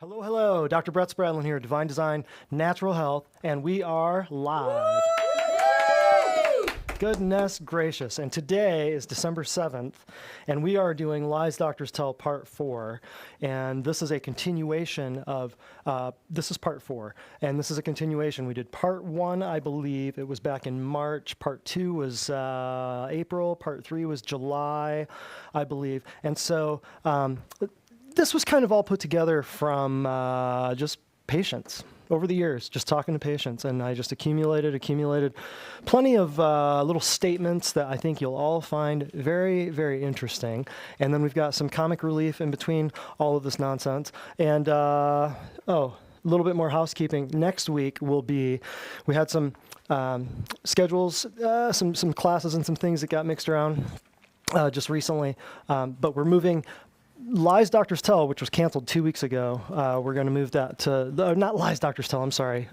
Hello, hello. Dr. Brett Spradlin here, Divine Design, Natural Health, and we are live. Goodness gracious. And today is December 7th, and we are doing Lies Doctors Tell Part 4. And this is a continuation of, this is Part 4, and this is a continuation. We did Part 1, I believe. It was back in March. Part 2 was April. Part 3 was July, I believe. And so this was kind of all put together from just patients over the years, just talking to patients. And I just accumulated plenty of little statements that I think you'll all find very, very interesting. And then we've got some comic relief in between all of this nonsense. And, a little bit more housekeeping. Next week we had some schedules, some classes and some things that got mixed around just recently. But we're moving Lies Doctors Tell, which was canceled 2 weeks ago. We're going to move that to, not Lies Doctors Tell, I'm sorry,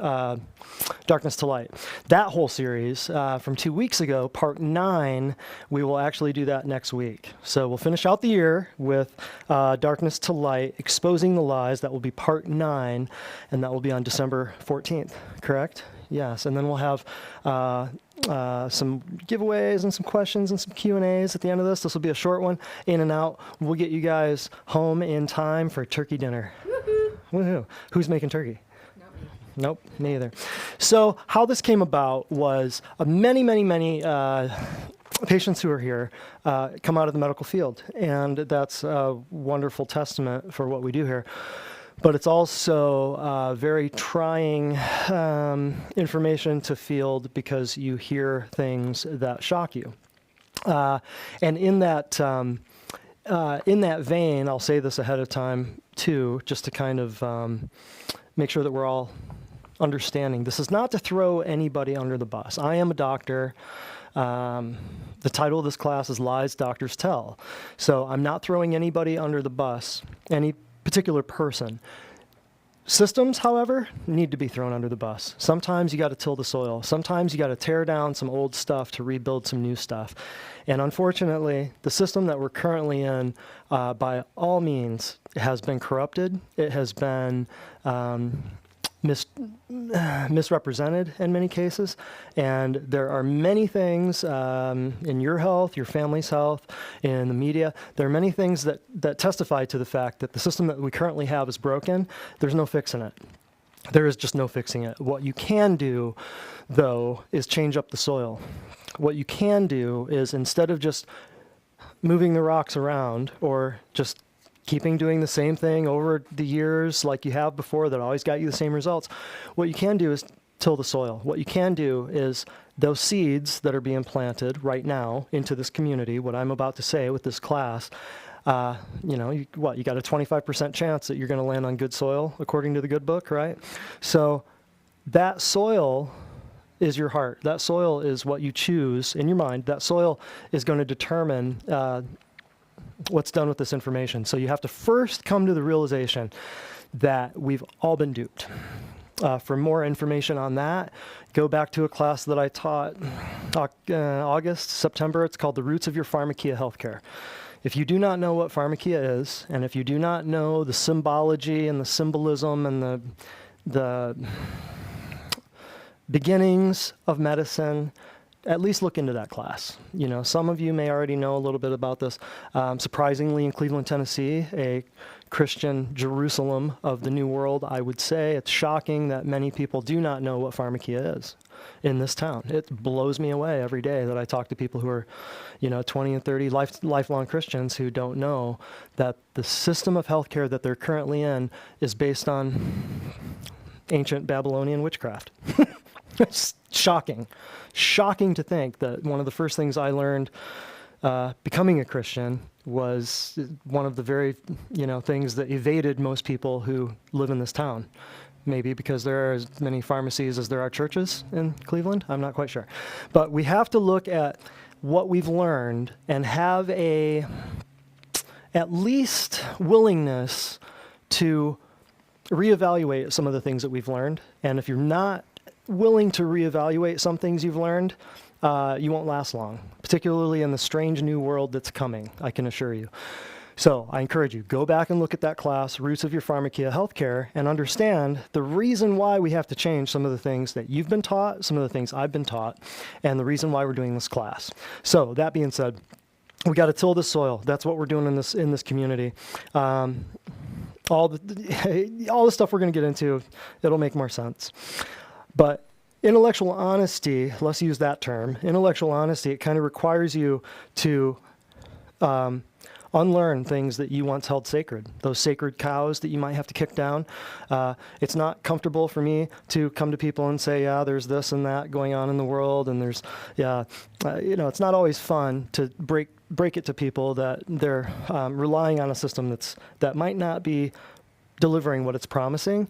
Darkness to Light. That whole series from 2 weeks ago, Part 9, we will actually do that next week. So we'll finish out the year with Darkness to Light, Exposing the Lies. That will be Part 9, and that will be on December 14th, correct? Yes, and then we'll have some giveaways and some questions and some Q&As at the end of this. This will be a short one, in and out. We'll get you guys home in time for turkey dinner. Woohoo! Woohoo! Who's making turkey? Not me. Nope, me either. So how this came about was many patients who are here come out of the medical field, and that's a wonderful testament for what we do here. But it's also very trying information to field because you hear things that shock you. And in that vein, I'll say this ahead of time too, just to kind of make sure that we're all understanding. This is not to throw anybody under the bus. I am a doctor. The title of this class is Lies Doctors Tell. So I'm not throwing anybody under the bus, any particular person. Systems, however, need to be thrown under the bus. Sometimes you got to till the soil. Sometimes you got to tear down some old stuff to rebuild some new stuff. And unfortunately, the system that we're currently in, by all means, has been corrupted. It has been misrepresented in many cases, and there are many things in your health, your family's health, in the media. There are many things that testify to the fact that the system that we currently have is broken. There's no fixing it. There is just no fixing it. What you can do, though, is change up the soil. What you can do is, instead of just moving the rocks around or just keeping doing the same thing over the years like you have before that always got you the same results, what you can do is till the soil. What you can do is those seeds that are being planted right now into this community, what I'm about to say with this class, you got a 25% chance that you're going to land on good soil according to the good book, right? So that soil is your heart. That soil is what you choose in your mind. That soil is going to determine what's done with this information. So you have to first come to the realization that we've all been duped. For more information on that, go back to a class that I taught August, September. It's called The Roots of Your Pharmakia Healthcare. If you do not know what pharmakia is, and if you do not know the symbology and the symbolism and the beginnings of medicine, at least look into that class. You know, some of you may already know a little bit about this. Surprisingly, in Cleveland, Tennessee, a Christian Jerusalem of the New World, I would say it's shocking that many people do not know what pharmakia is in this town. It blows me away every day that I talk to people who are, 20 and 30 lifelong Christians who don't know that the system of healthcare that they're currently in is based on ancient Babylonian witchcraft. It's shocking to think that one of the first things I learned becoming a Christian was one of the very, things that evaded most people who live in this town. Maybe because there are as many pharmacies as there are churches in Cleveland. I'm not quite sure. But we have to look at what we've learned and have at least willingness to reevaluate some of the things that we've learned. And if you're not willing to reevaluate some things you've learned, you won't last long, particularly in the strange new world that's coming, I can assure you. So I encourage you, go back and look at that class, Roots of Your Pharmacia Healthcare, and understand the reason why we have to change some of the things that you've been taught, some of the things I've been taught, and the reason why we're doing this class. So that being said, we got to till the soil. That's what we're doing in this community. All the stuff we're going to get into, it'll make more sense. But intellectual honesty, let's use that term. Intellectual honesty, it kind of requires you to unlearn things that you once held sacred, those sacred cows that you might have to kick down. It's not comfortable for me to come to people and say, yeah, there's this and that going on in the world, and there's, it's not always fun to break it to people that they're relying on a system that might not be delivering what it's promising.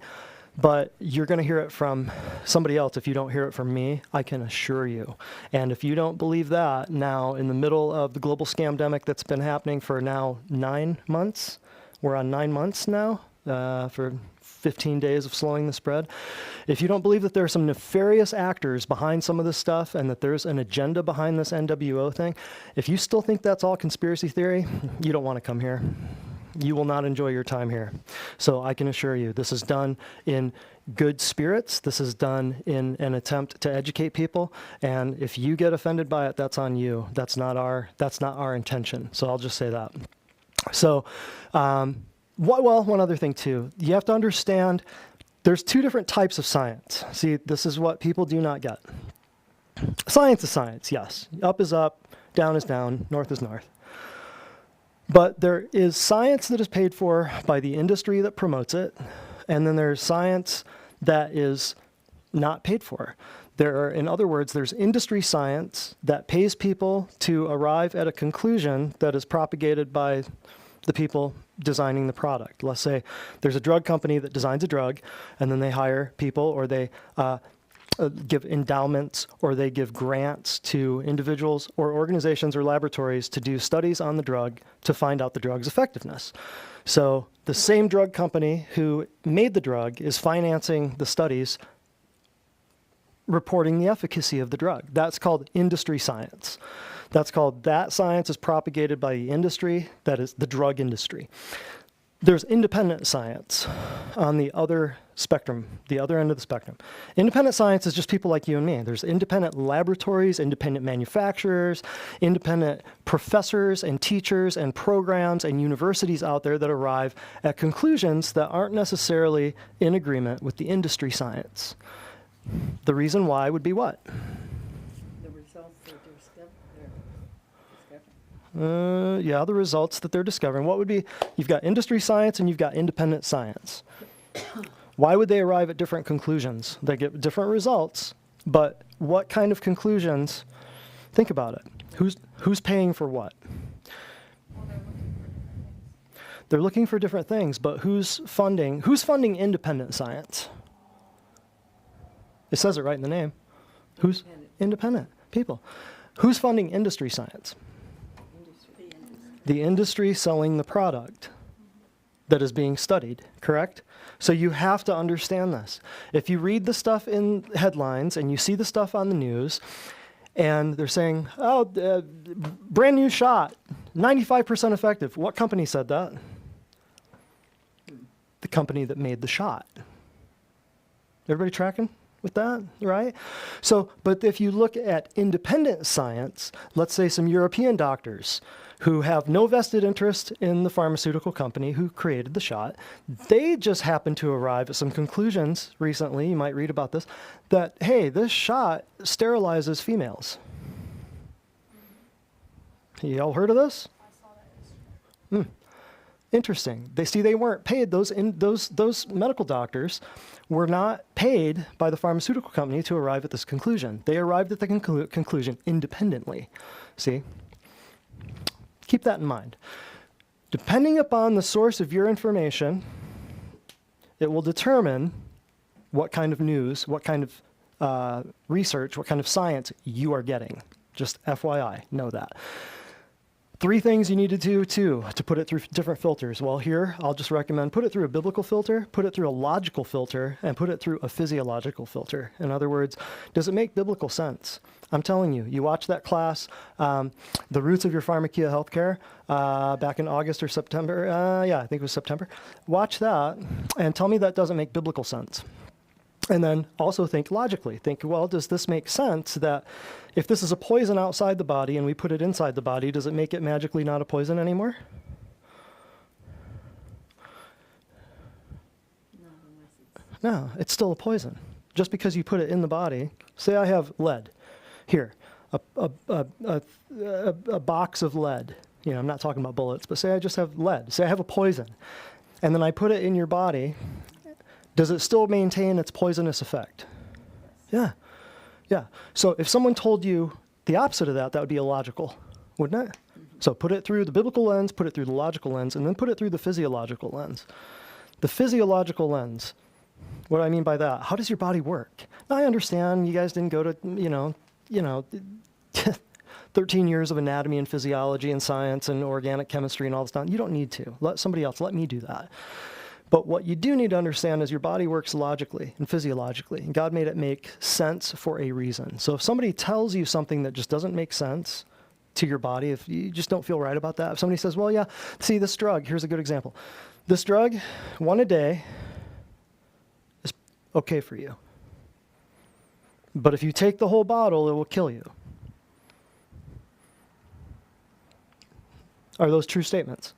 But you're going to hear it from somebody else if you don't hear it from me, I can assure you. And if you don't believe that, now in the middle of the global scamdemic that's been happening for now 9 months, we're on 9 months now for 15 days of slowing the spread. If you don't believe that there are some nefarious actors behind some of this stuff and that there's an agenda behind this NWO thing, if you still think that's all conspiracy theory, you don't want to come here. You will not enjoy your time here. So I can assure you, this is done in good spirits. This is done in an attempt to educate people. And if you get offended by it, that's on you. That's not our intention. So I'll just say that. So, one other thing too. You have to understand there's 2 different types of science. See, this is what people do not get. Science is science, yes. Up is up, down is down, north is north. But there is science that is paid for by the industry that promotes it, and then there's science that is not paid for. In other words, there's industry science that pays people to arrive at a conclusion that is propagated by the people designing the product. Let's say there's a drug company that designs a drug, and then they hire people, or they give endowments, or they give grants to individuals or organizations or laboratories to do studies on the drug to find out the drug's effectiveness. So the same drug company who made the drug is financing the studies reporting the efficacy of the drug. That's called industry science. That science is propagated by the industry, that is the drug industry. There's independent science on the other spectrum, the other end of the spectrum. Independent science is just people like you and me. There's independent laboratories, independent manufacturers, independent professors and teachers and programs and universities out there that arrive at conclusions that aren't necessarily in agreement with the industry science. The reason why would be what? The results that they're discovering. The results that they're discovering. What would be, you've got industry science and you've got independent science. Why would they arrive at different conclusions? They get different results, but what kind of conclusions? Think about it. Who's paying for what? They're looking for different things, but who's funding independent science? It says it right in the name. Who's independent people? Who's funding industry science? The industry selling the product that is being studied, correct? So you have to understand this. If you read the stuff in headlines and you see the stuff on the news and they're saying, brand new shot, 95% effective. What company said that? The company that made the shot. Everybody tracking with that, right? So, but if you look at independent science, let's say some European doctors who have no vested interest in the pharmaceutical company who created the shot, they just happen to arrive at some conclusions recently, you might read about this, that, hey, this shot sterilizes females. Y'all heard of this? I saw that yesterday. Interesting. They weren't paid. Those medical doctors were not paid by the pharmaceutical company to arrive at this conclusion. They arrived at the conclusion independently. See? Keep that in mind. Depending upon the source of your information, it will determine what kind of news, what kind of research, what kind of science you are getting. Just FYI, know that. 3 things you need to do too to put it through different filters. Well, here I'll just recommend put it through a biblical filter, put it through a logical filter, and put it through a physiological filter. In other words, does it make biblical sense? I'm telling you, you watch that class, The Roots of Your Pharmakia Healthcare, back in August or September. Yeah, I think it was September. Watch that and tell me that doesn't make biblical sense. And then also think logically. Think, well, does this make sense that if this is a poison outside the body and we put it inside the body, does it make it magically not a poison anymore? No, unless it's No, it's still a poison. Just because you put it in the body, say I have lead here, a box of lead. You know, I'm not talking about bullets, but say I just have lead. Say I have a poison, and then I put it in your body. Does it still maintain its poisonous effect? Yeah. Yeah. So if someone told you the opposite of that, that would be illogical, wouldn't it? So put it through the biblical lens, put it through the logical lens, and then put it through the physiological lens. The physiological lens, what do I mean by that? How does your body work? Now, I understand you guys didn't go to, 13 years of anatomy and physiology and science and organic chemistry and all this stuff. You don't need to. Let somebody else, let me do that. But what you do need to understand is your body works logically and physiologically. And God made it make sense for a reason. So if somebody tells you something that just doesn't make sense to your body, if you just don't feel right about that, if somebody says, well, yeah, see this drug, here's a good example. This drug, 1 a day, is okay for you. But if you take the whole bottle, it will kill you. Are those true statements?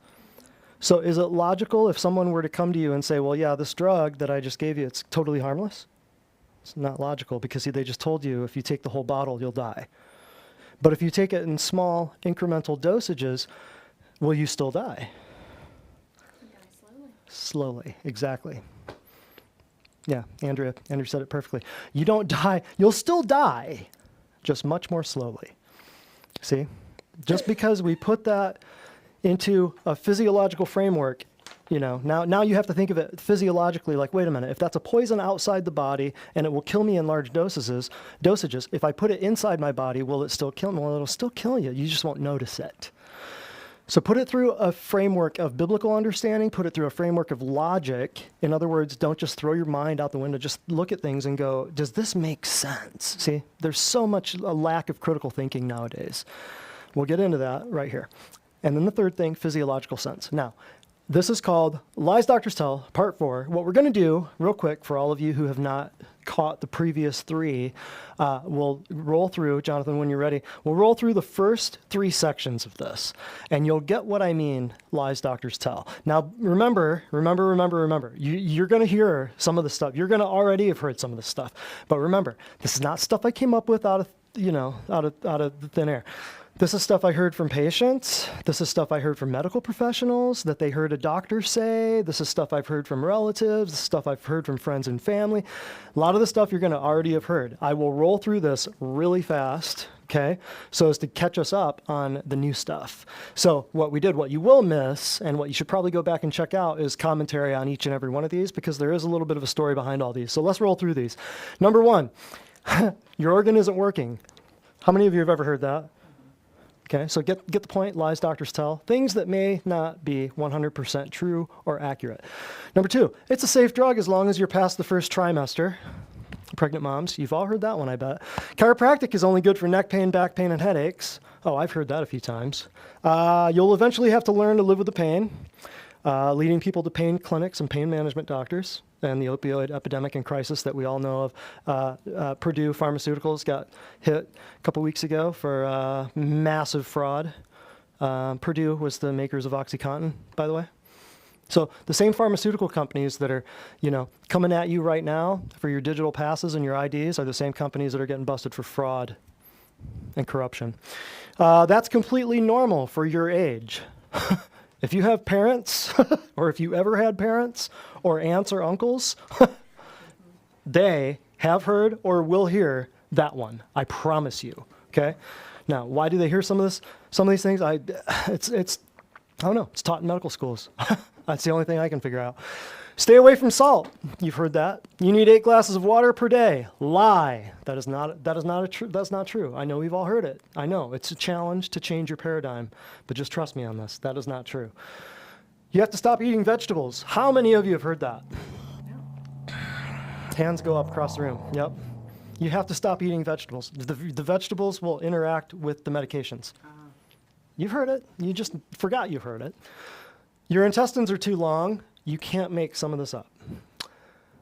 So is it logical if someone were to come to you and say, well, yeah, this drug that I just gave you, it's totally harmless? It's not logical because they just told you if you take the whole bottle, you'll die. But if you take it in small incremental dosages, will you still die? Slowly. Slowly, exactly. Yeah, Andrew said it perfectly. You don't die, you'll still die, just much more slowly. See? Just because we put that into a physiological framework, now you have to think of it physiologically, like, wait a minute, if that's a poison outside the body and it will kill me in large dosages, if I put it inside my body, will it still kill me? Well, it'll still kill you. You just won't notice it. So put it through a framework of biblical understanding, put it through a framework of logic. In other words, don't just throw your mind out the window, just look at things and go, does this make sense? See, there's so much a lack of critical thinking nowadays. We'll get into that right here. And then the third thing, physiological sense. Now, this is called Lies Doctors Tell, Part 4. What we're going to do, real quick, for all of you who have not caught the previous 3, we'll roll through, Jonathan, when you're ready, we'll roll through the first 3 sections of this, and you'll get what I mean, Lies Doctors Tell. Now, remember, you're going to hear some of the stuff. You're going to already have heard some of the stuff. But remember, this is not stuff I came up with out of thin air. This is stuff I heard from patients. This is stuff I heard from medical professionals that they heard a doctor say. This is stuff I've heard from relatives. This is stuff I've heard from friends and family. A lot of the stuff you're going to already have heard. I will roll through this really fast, okay, so as to catch us up on the new stuff. So what you will miss, and what you should probably go back and check out, is commentary on each and every one of these, because there is a little bit of a story behind all these. So let's roll through these. Number 1, your organ isn't working. How many of you have ever heard that? Okay, so get the point, lies doctors tell, things that may not be 100% true or accurate. Number 2, it's a safe drug as long as you're past the first trimester. Pregnant moms, you've all heard that one, I bet. Chiropractic is only good for neck pain, back pain, and headaches. Oh, I've heard that a few times. You'll eventually have to learn to live with the pain, leading people to pain clinics and pain management doctors, and the opioid epidemic and crisis that we all know of. Purdue Pharmaceuticals got hit a couple weeks ago for massive fraud. Purdue was the makers of OxyContin, by the way. So the same pharmaceutical companies that are, coming at you right now for your digital passes and your IDs are the same companies that are getting busted for fraud and corruption. That's completely normal for your age. If you have parents, or if you ever had parents, or aunts or uncles, they have heard or will hear that one. I promise you. Okay. Now, why do they hear some of these things? I don't know. It's taught in medical schools. That's the only thing I can figure out. Stay away from salt. You've heard that. You need 8 glasses of water per day. Lie. That's not true. I know we've all heard it. I know it's a challenge to change your paradigm, but just trust me on this. That is not true. You have to stop eating vegetables. How many of you have heard that? Hands go up across the room. Yep. You have to stop eating vegetables. The vegetables will interact with the medications. You've heard it. You just forgot you've heard it. Your intestines are too long. You can't make some of this up.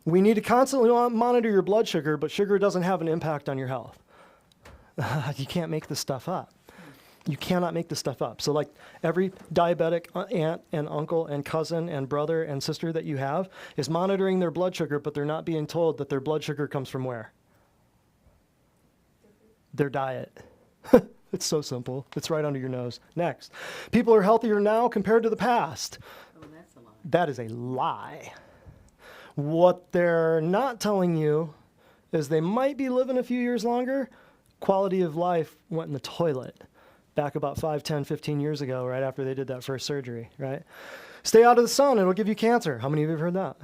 We need to constantly monitor your blood sugar, but sugar doesn't have an impact on your health. You can't make this stuff up. You cannot make this stuff up. So like every diabetic aunt and uncle and cousin and brother and sister that you have is monitoring their blood sugar, but they're not being told that their blood sugar comes from where? Their diet. It's so simple. It's right under your nose. Next. People are healthier now compared to the past. Oh, that's a lie. That is a lie. What they're not telling you is they might be living a few years longer. Quality of life went in the toilet back about 5, 10, 15 years ago, right after they did that first surgery, right? Stay out of the sun, it'll give you cancer. How many of you have heard that?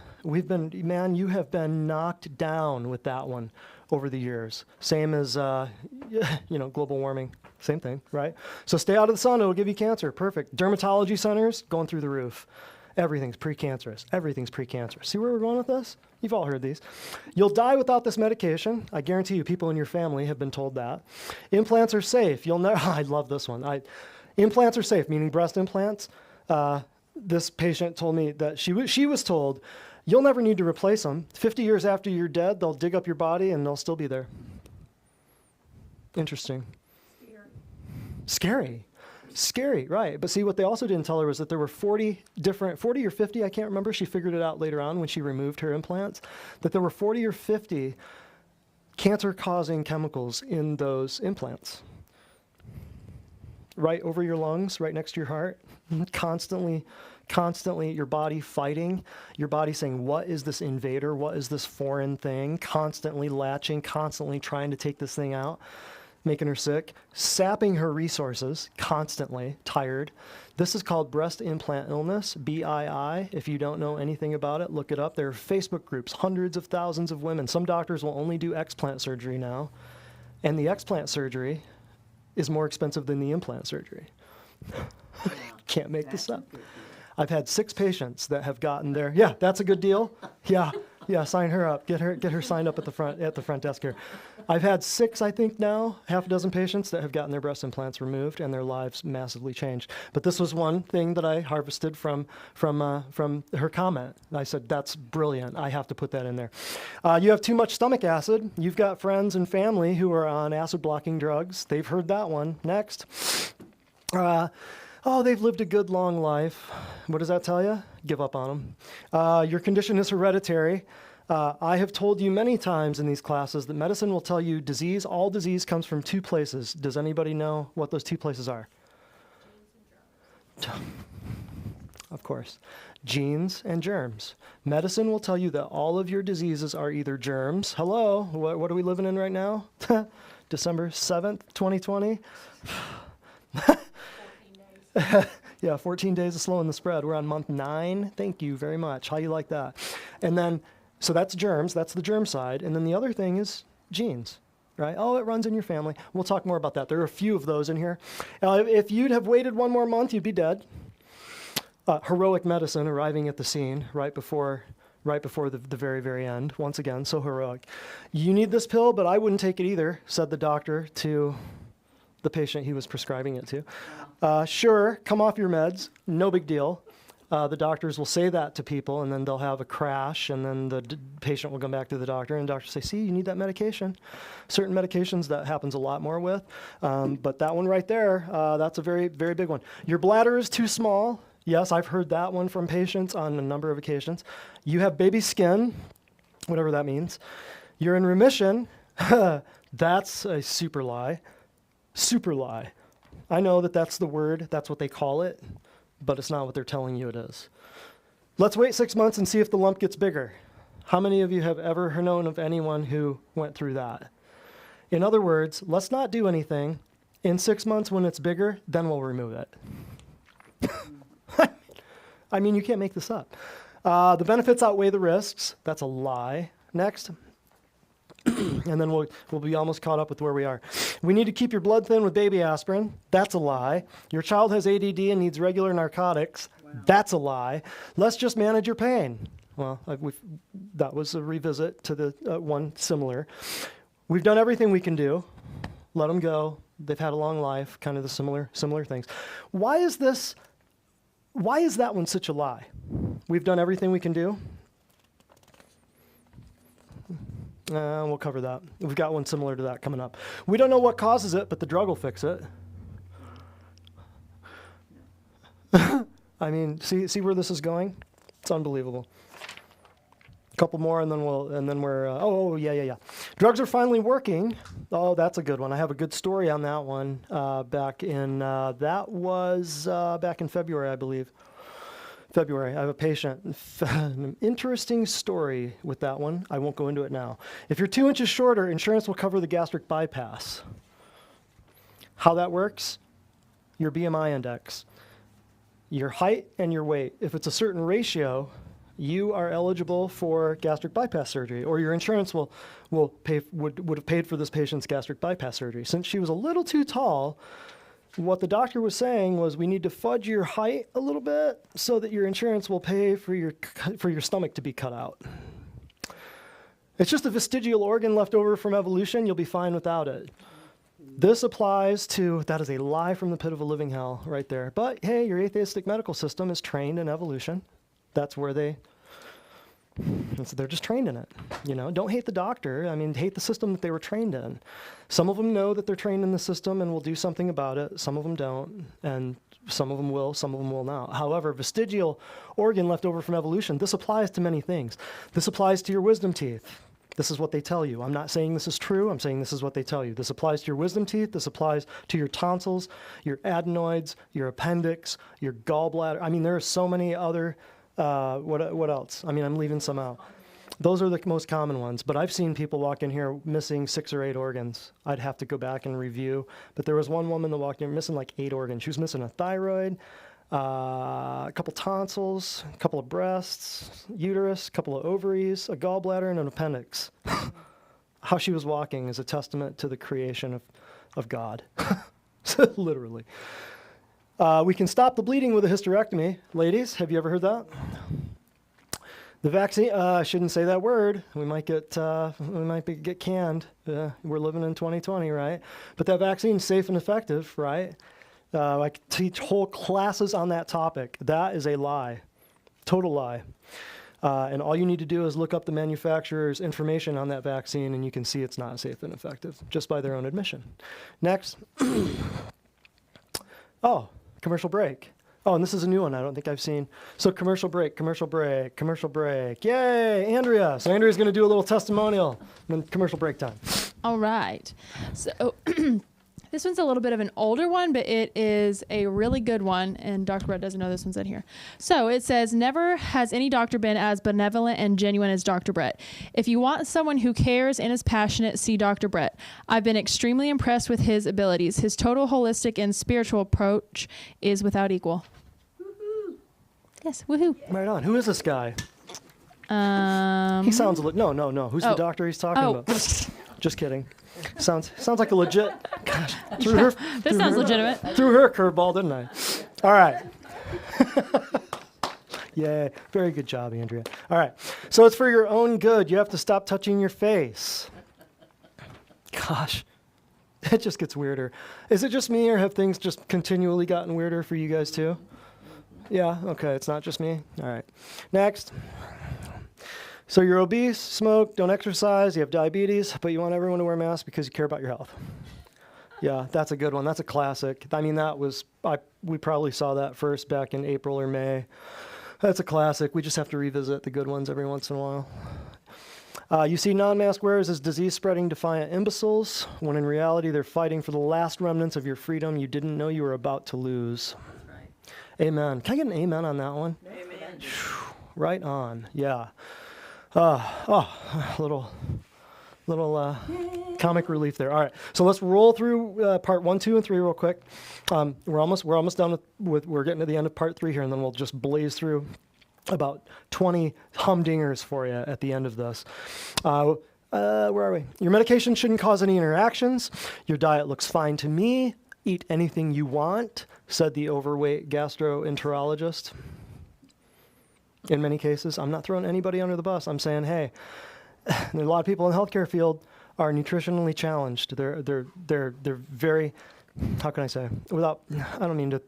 Man, you have been knocked down with that one over the years. Same as, global warming, same thing, right? So stay out of the sun, it'll give you cancer, perfect. Dermatology centers, going through the roof. Everything's precancerous. Everything's precancerous. See where we're going with this? You've all heard these. You'll die without this medication. I guarantee you people in your family have been told that. Implants are safe. You'll never, I love this one. Implants are safe, meaning breast implants. This patient told me that she was told, you'll never need to replace them. 50 years after you're dead, they'll dig up your body and they'll still be there. Interesting. Scary, right. But see, what they also didn't tell her was that there were 40 or 50, I can't remember. She figured it out later on when she removed her implants, that there were 40 or 50 cancer-causing chemicals in those implants. Right over your lungs, right next to your heart, constantly your body fighting, your body saying, what is this invader? What is this foreign thing? Constantly latching, constantly trying to take this thing out. Making her sick, sapping her resources, constantly tired. This is called breast implant illness, BII. If you don't know anything about it, look it up. There are Facebook groups, hundreds of thousands of women. Some doctors will only do explant surgery now, and the explant surgery is more expensive than the implant surgery. Can't make this up. I've had 6 patients that have gotten there. Yeah, that's a good deal. Yeah, sign her up. Get her signed up at the front desk here. I've had 6, I think now, half a dozen patients that have gotten their breast implants removed and their lives massively changed. But this was one thing that I harvested from her comment. I said, that's brilliant. I have to put that in there. You have too much stomach acid. You've got friends and family who are on acid blocking drugs. They've heard that one. Next. Oh, they've lived a good long life. What does that tell you? Give up on them. Your condition is hereditary. I have told you many times in these classes that medicine will tell you all disease comes from 2 places. Does anybody know what those 2 places are? Of course. Genes and germs. Medicine will tell you that all of your diseases are either germs. Hello, what are we living in right now? December 7th, 2020? Yeah, 14 days of slowing the spread. We're on month 9. Thank you very much. How you like that? And then, so that's germs. That's the germ side. And then the other thing is genes, right? Oh, it runs in your family. We'll talk more about that. There are a few of those in here. If you'd have waited 1 more month, you'd be dead. Heroic medicine arriving at the scene right before the very, very end. Once again, so heroic. You need this pill, but I wouldn't take it either, said the doctor to the patient he was prescribing it to. Sure, come off your meds, no big deal. The doctors will say that to people, and then they'll have a crash, and then the patient will come back to the doctor, and the doctor will say, see, you need that medication. Certain medications that happens a lot more with, but that one right there, that's a very, very big one. Your bladder is too small. Yes, I've heard that one from patients on a number of occasions. You have baby skin, whatever that means. You're in remission. That's a super lie. Super lie. I know that that's the word, that's what they call it, but it's not what they're telling you it is. Let's wait 6 months and see if the lump gets bigger. How many of you have ever known of anyone who went through that? In other words, let's not do anything. In 6 months when it's bigger, then we'll remove it. I mean, you can't make this up. The benefits outweigh the risks. That's a lie. Next. And then we'll be almost caught up with where we are. We need to keep your blood thin with baby aspirin. That's a lie. Your child has ADD and needs regular narcotics. Wow. That's a lie. Let's just manage your pain. Well, that was a revisit to the one similar. We've done everything we can do. Let them go. They've had a long life, kind of the similar things. Why is that one such a lie? We've done everything we can do. We'll cover that. We've got one similar to that coming up. We don't know what causes it, but the drug will fix it. I mean, see where this is going? It's unbelievable. A couple more, and then we're. Yeah. Drugs are finally working. Oh, that's a good one. I have a good story on that one. Back in February, I believe. February, I have a patient. An interesting story with that one. I won't go into it now. If you're 2 inches shorter, insurance will cover the gastric bypass. How that works? Your BMI index, your height and your weight. If it's a certain ratio, you are eligible for gastric bypass surgery, or your insurance would have paid for this patient's gastric bypass surgery. Since she was a little too tall, what the doctor was saying was, we need to fudge your height a little bit so that your insurance will pay for your stomach to be cut out. It's just a vestigial organ left over from evolution. You'll be fine without it. This applies to, that is a lie from the pit of a living hell right there. But hey, your atheistic medical system is trained in evolution. That's where they're just trained in it. Don't hate the doctor. I mean, hate the system that they were trained in. Some of them know that they're trained in the system and will do something about it. Some of them don't, and some of them will, some of them will not. However, vestigial organ left over from evolution, this applies to many things. This applies to your wisdom teeth. This is what they tell you. I'm not saying this is true. I'm saying this is what they tell you. This applies to your wisdom teeth. This applies to your tonsils, your adenoids, your appendix, your gallbladder. I mean, there are so many other. What else? I mean, I'm leaving some out. Those are the most common ones, but I've seen people walk in here missing 6 or 8 organs. I'd have to go back and review, but there was one woman that walked in missing like 8 organs. She was missing a thyroid, a couple tonsils, a couple of breasts, uterus, a couple of ovaries, a gallbladder, and an appendix. How she was walking is a testament to the creation of God, literally. We can stop the bleeding with a hysterectomy. Ladies, have you ever heard that? The vaccine, I shouldn't say that word. We might get canned. We're living in 2020, right? But that vaccine's safe and effective, right? I could teach whole classes on that topic. That is a lie, total lie. And all you need to do is look up the manufacturer's information on that vaccine, and you can see it's not safe and effective, just by their own admission. Next. Oh, commercial break. Oh, and this is a new one I don't think I've seen. So commercial break. Yay, Andrea. So Andrea's going to do a little testimonial, and then commercial break time. All right. So this one's a little bit of an older one, but it is a really good one, and Dr. Brett doesn't know this one's in here. So it says, never has any doctor been as benevolent and genuine as Dr. Brett. If you want someone who cares and is passionate, see Dr. Brett. I've been extremely impressed with his abilities. His total holistic and spiritual approach is without equal. Woohoo. Yes, woohoo. Right on. Who is this guy? He sounds no. Who's the doctor he's talking about? Just kidding. Sounds like a legit. Gosh, this sounds legitimate. Threw her a curveball, didn't I? All right. Yeah, very good job, Andrea. All right. So it's for your own good. You have to stop touching your face. Gosh, it just gets weirder. Is it just me, or have things just continually gotten weirder for you guys too? Yeah. Okay. It's not just me. All right. Next. So you're obese, smoke, don't exercise, you have diabetes, but you want everyone to wear masks because you care about your health. Yeah, that's a good one. That's a classic. I mean, we probably saw that first back in April or May. That's a classic. We just have to revisit the good ones every once in a while. You see non-mask wearers as disease-spreading defiant imbeciles, when in reality they're fighting for the last remnants of your freedom you didn't know you were about to lose. Right. Amen. Can I get an amen on that one? Amen. Right on. Yeah. Little comic relief there. All right, so let's roll through part 1, 2, and 3 real quick. We're almost done with we're getting to the end of part 3 here, and then we'll just blaze through about 20 humdingers for you at the end of this. Where are we? Your medication shouldn't cause any interactions. Your diet looks fine to me. Eat anything you want, said the overweight gastroenterologist. In many cases, I'm not throwing anybody under the bus. I'm saying, hey, a lot of people in the healthcare field are nutritionally challenged. They're very, how can I say, without, I don't mean to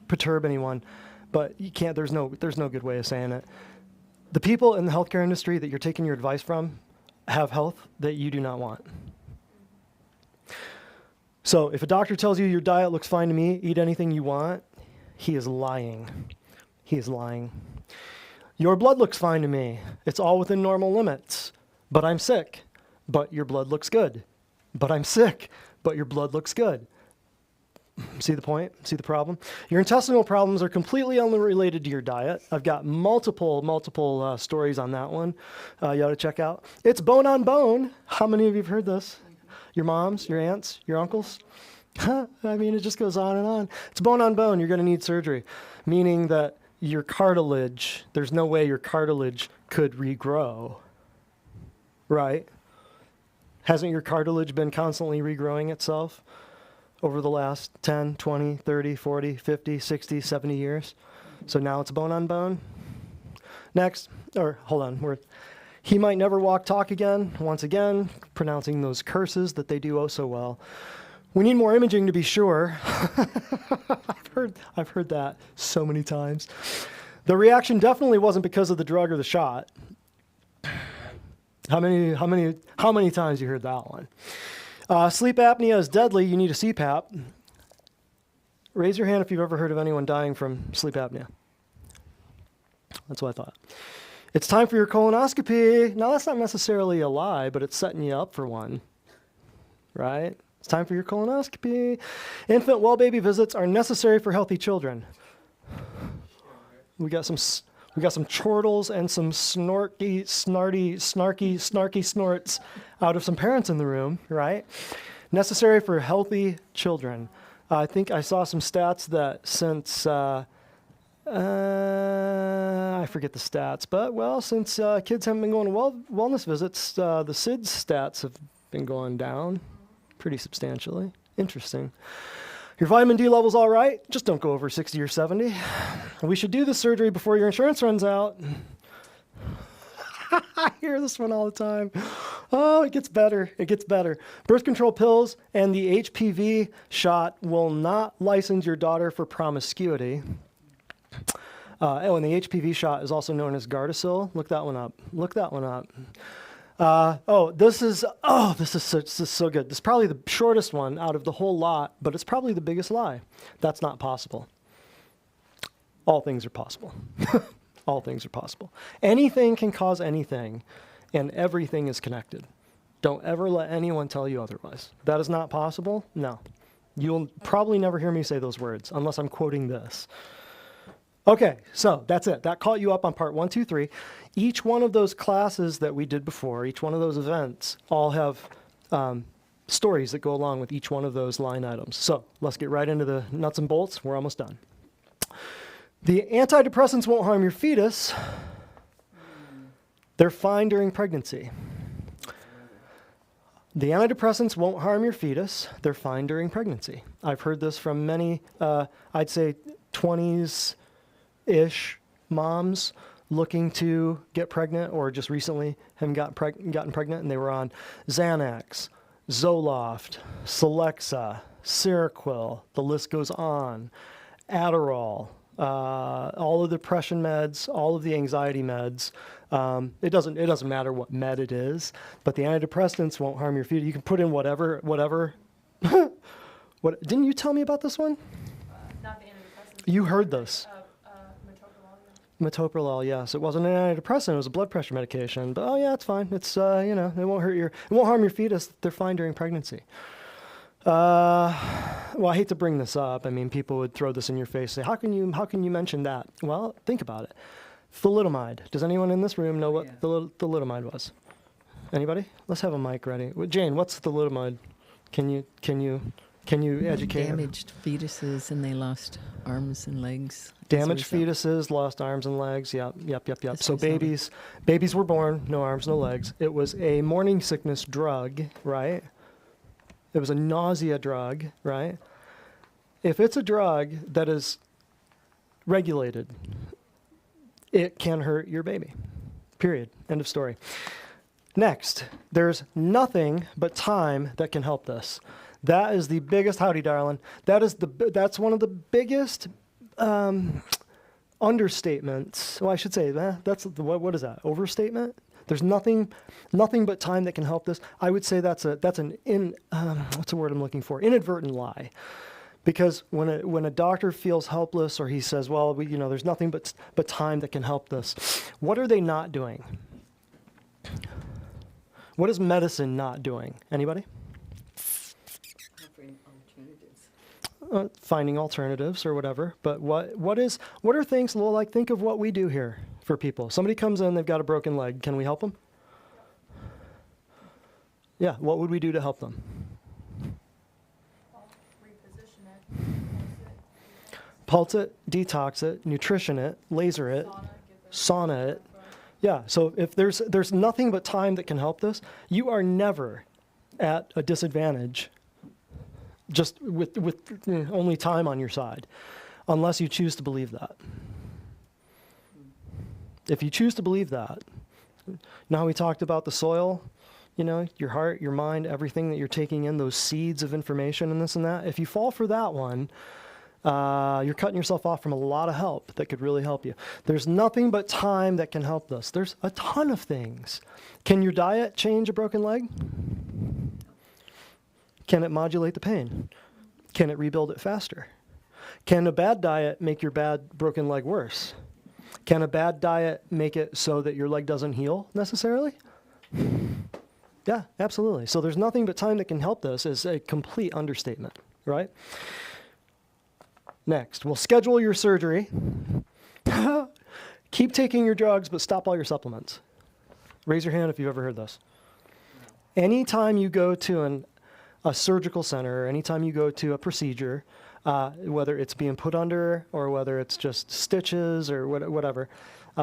perturb anyone, but you can't, there's no good way of saying it. The people in the healthcare industry that you're taking your advice from have health that you do not want. So if a doctor tells you your diet looks fine to me, eat anything you want, he is lying. He is lying. Your blood looks fine to me. It's all within normal limits, but I'm sick. But your blood looks good. But I'm sick, but your blood looks good. See the point? See the problem? Your intestinal problems are completely unrelated to your diet. I've got multiple stories on that one you ought to check out. It's bone on bone. How many of you have heard this? Your moms, your aunts, your uncles? I mean, it just goes on and on. It's bone on bone. You're going to need surgery, meaning that your cartilage, there's no way your cartilage could regrow, right? Hasn't your cartilage been constantly regrowing itself over the last 10, 20, 30, 40, 50, 60, 70 years? So now it's bone on bone. Next, or hold on, he might never walk, talk again, once again, pronouncing those curses that they do oh so well. We need more imaging to be sure. I've heard that so many times. The reaction definitely wasn't because of the drug or the shot. How many times you heard that one? Sleep apnea is deadly. You need a CPAP. Raise your hand if you've ever heard of anyone dying from sleep apnea. That's what I thought. It's time for your colonoscopy. Now, that's not necessarily a lie, but it's setting you up for one, right? It's time for your colonoscopy. Infant well baby visits are necessary for healthy children. We got some chortles and some snarky snorts out of some parents in the room, right? Necessary for healthy children. I think I saw some stats that since, I forget the stats, but since kids haven't been going to wellness visits, the SIDS stats have been going down pretty substantially. Interesting. Your vitamin D level's all right. Just don't go over 60 or 70. We should do the surgery before your insurance runs out. I hear this one all the time. Oh, it gets better. It gets better. Birth control pills and the HPV shot will not license your daughter for promiscuity. And the HPV shot is also known as Gardasil. Look that one up. Look that one up. This is so good. This is probably the shortest one out of the whole lot, but it's probably the biggest lie. That's not possible. All things are possible. All things are possible. Anything can cause anything, and everything is connected. Don't ever let anyone tell you otherwise. That is not possible? No. You'll probably never hear me say those words unless I'm quoting this. Okay, so that's it. That caught you up on part 1, 2, 3. Each one of those classes that we did before, each one of those events, all have stories that go along with each one of those line items. So let's get right into the nuts and bolts. We're almost done. The antidepressants won't harm your fetus. They're fine during pregnancy. The antidepressants won't harm your fetus. They're fine during pregnancy. I've heard this from many, I'd say 20s-ish moms looking to get pregnant or just recently have gotten pregnant, and they were on Xanax, Zoloft, Celexa, Seroquel, the list goes on, Adderall, all of the depression meds, all of the anxiety meds. It doesn't matter what med it is, but the antidepressants won't harm your fetus. You can put in whatever. Didn't you tell me about this one? Not the antidepressants. You heard this. Metoprolol, Metoprolol, yes. It wasn't an antidepressant, it was a blood pressure medication. But oh yeah, it's fine. It's it won't harm your fetus. They're fine during pregnancy. Well, I hate to bring this up. I mean, people would throw this in your face, say, how can you mention that? Well, think about it. Thalidomide. Does anyone in this room know what thalidomide was? Anybody? Let's have a mic ready. Jane, what's thalidomide? Can you Can you educate? Damaged fetuses and they lost arms and legs. Damaged fetuses, lost arms and legs. Yep. That's So what I babies were born, no arms, no legs. It was a morning sickness drug, right? It was a nausea drug, right? If it's a drug that is regulated, it can hurt your baby. Period. End of story. Next, there's nothing but time that can help this. That is the biggest, howdy darling. That's one of the biggest understatements. Well, I should say what is that? Overstatement? There's nothing but time that can help this. I would say that's an what's the word I'm looking for? Inadvertent lie. Because when a doctor feels helpless or he says, well, there's nothing but time that can help this, what are they not doing? What is medicine not doing? Anybody? Offering alternatives. Finding alternatives or whatever. But what are things, like think of what we do here for people. Somebody comes in, they've got a broken leg. Can we help them? Yeah, what would we do to help them? Pulse it, detox it, nutrition it, laser it, sauna it. Yeah, so if there's nothing but time that can help this, you are never at a disadvantage just with only time on your side, unless you choose to believe that. If you choose to believe that, now we talked about the soil, your heart, your mind, everything that you're taking in, those seeds of information and this and that. If you fall for that one, you're cutting yourself off from a lot of help that could really help you. There's nothing but time that can help this. There's a ton of things. Can your diet change a broken leg? Can it modulate the pain? Can it rebuild it faster? Can a bad diet make your bad broken leg worse? Can a bad diet make it so that your leg doesn't heal necessarily? Yeah, absolutely. So there's nothing but time that can help this is a complete understatement, right? Next, we'll schedule your surgery. Keep taking your drugs, but stop all your supplements. Raise your hand if you've ever heard this. Anytime you go to a surgical center, or anytime you go to a procedure, whether it's being put under or whether it's just stitches or whatever,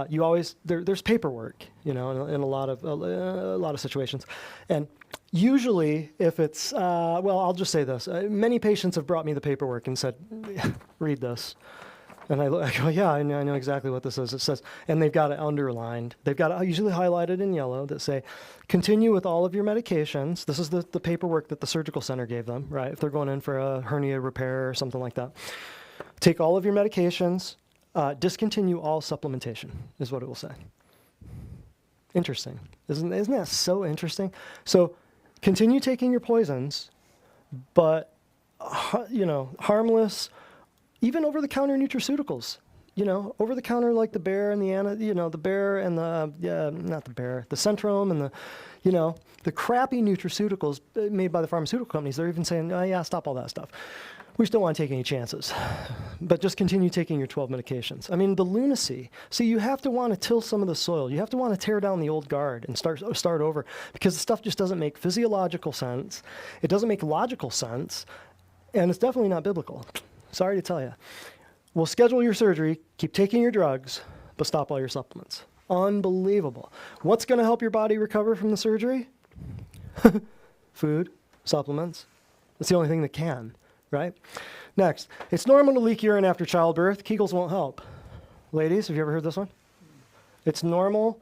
you always there's paperwork, in a lot of situations, and usually if it's I'll just say this: many patients have brought me the paperwork and said, "Read this," and I go, "Yeah, I know exactly what this is." It says, and they've got it underlined. They've got it usually highlighted in yellow that say, "Continue with all of your medications." This is the paperwork that the surgical center gave them, right? If they're going in for a hernia repair or something like that, take all of your medications. Discontinue all supplementation is what it will say. Interesting. Isn't that so interesting? So continue taking your poisons, but, harmless, even over-the-counter nutraceuticals, over-the-counter like the Bear and the Bear and not the Bear, the Centrum and the crappy nutraceuticals made by the pharmaceutical companies. They're even saying, oh yeah, stop all that stuff. We just don't want to take any chances, but just continue taking your 12 medications. I mean, the lunacy. See, you have to want to till some of the soil. You have to want to tear down the old guard and start over, because the stuff just doesn't make physiological sense. It doesn't make logical sense, and it's definitely not biblical. Sorry to tell you. We'll schedule your surgery, keep taking your drugs, but stop all your supplements. Unbelievable. What's going to help your body recover from the surgery? Food, supplements. That's the only thing that can. Right? Next, it's normal to leak urine after childbirth. Kegels won't help. Ladies, have you ever heard this one? It's normal.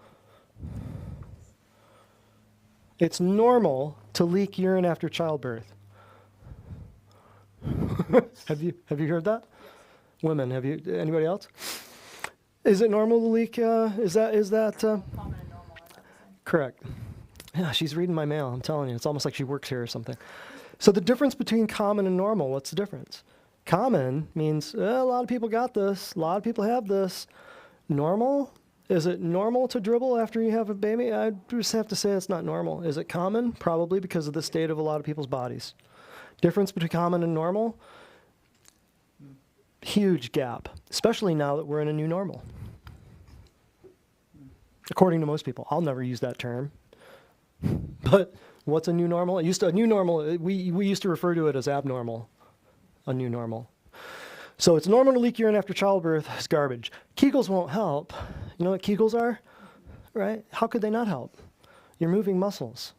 It's normal to leak urine after childbirth. Have you heard that? Women, have you? Anybody else? Is it normal to leak? Is that? Common and normal. Correct. Yeah, she's reading my mail. I'm telling you, it's almost like she works here or something. So the difference between common and normal, what's the difference? Common means a lot of people got this, a lot of people have this. Normal? Is it normal to dribble after you have a baby? I just have to say it's not normal. Is it common? Probably, because of the state of a lot of people's bodies. Difference between common and normal? Huge gap, especially now that we're in a new normal. According to most people. I'll never use that term. But what's a new normal? A new normal, we used to refer to it as abnormal, a new normal. So it's normal to leak urine after childbirth. It's garbage. Kegels won't help. You know what Kegels are? Right? How could they not help? You're moving muscles.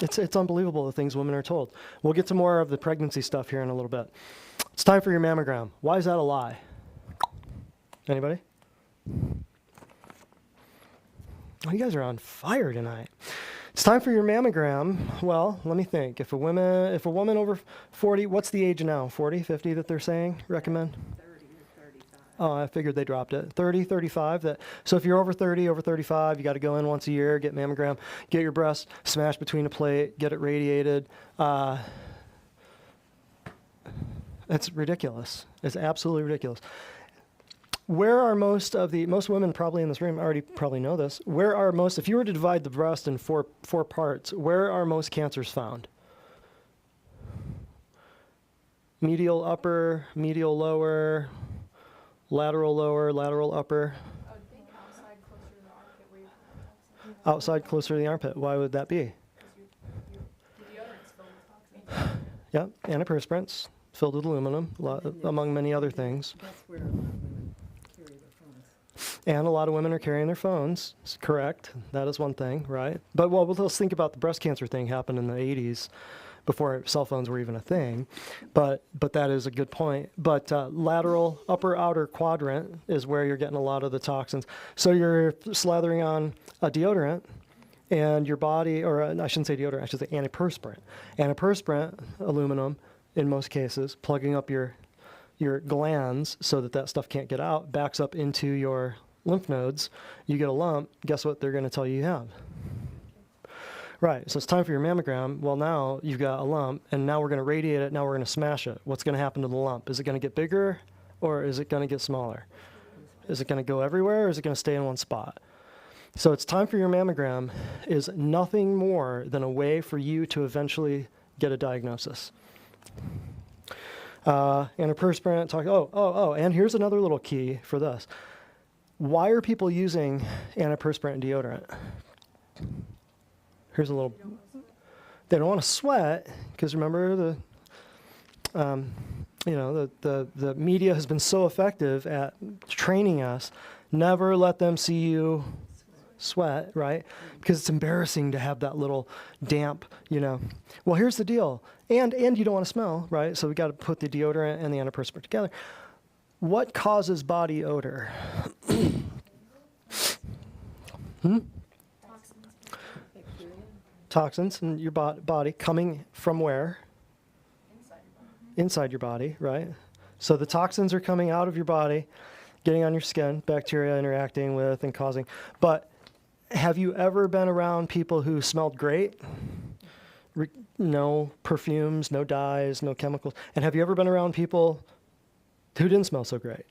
It's unbelievable the things women are told. We'll get to more of the pregnancy stuff here in a little bit. It's time for your mammogram. Why is that a lie? Anybody? Oh, you guys are on fire tonight. It's time for your mammogram. Well, let me think. If a woman over 40, what's the age now? 40, 50 that they're saying? Recommend? 30 or 35. Oh, I figured they dropped it. 30, 35. So if you're over 30, over 35, you got to go in once a year, get mammogram, get your breast smashed between a plate, get it radiated. It's ridiculous. It's absolutely ridiculous. Where are most women probably in this room already probably know this, if you were to divide the breast in four parts, where are most cancers found? Medial upper, medial lower, lateral lower, lateral upper? I would think outside closer to the armpit where you have toxins. Outside closer to the armpit. Why would that be? The deodorant's filled with toxins. Yep, antiperspirants filled with aluminum, among many other things. That's where a lot of women carry their phones. And a lot of women are carrying their phones. It's correct. That is one thing, right? But let's think about the breast cancer thing happened in the 80s before cell phones were even a thing. But that is a good point. But lateral upper outer quadrant is where you're getting a lot of the toxins. So you're slathering on a deodorant and your body, or I shouldn't say deodorant, I should say antiperspirant. Antiperspirant, aluminum in most cases, plugging up your glands so that stuff can't get out, backs up into your lymph nodes. You get a lump, guess what they're going to tell you have? Right, so it's time for your mammogram. Well, now you've got a lump, and now we're going to radiate it, now we're going to smash it. What's going to happen to the lump? Is it going to get bigger, or is it going to get smaller? Is it going to go everywhere, or is it going to stay in one spot? So it's time for your mammogram is nothing more than a way for you to eventually get a diagnosis. Antiperspirant, and here's another little key for this. Why are people using antiperspirant and deodorant? Here's a little, they don't want to sweat, because remember the media has been so effective at training us, never let them see you sweat, right? Because it's embarrassing to have that little damp, Well, here's the deal. And you don't want to smell, right? So we got to put the deodorant and the antiperspirant together. What causes body odor? Toxins in your body coming from where? Inside your body, right? So the toxins are coming out of your body, getting on your skin, bacteria interacting with and causing. But have you ever been around people who smelled great? No perfumes, no dyes, no chemicals. And have you ever been around people who didn't smell so great?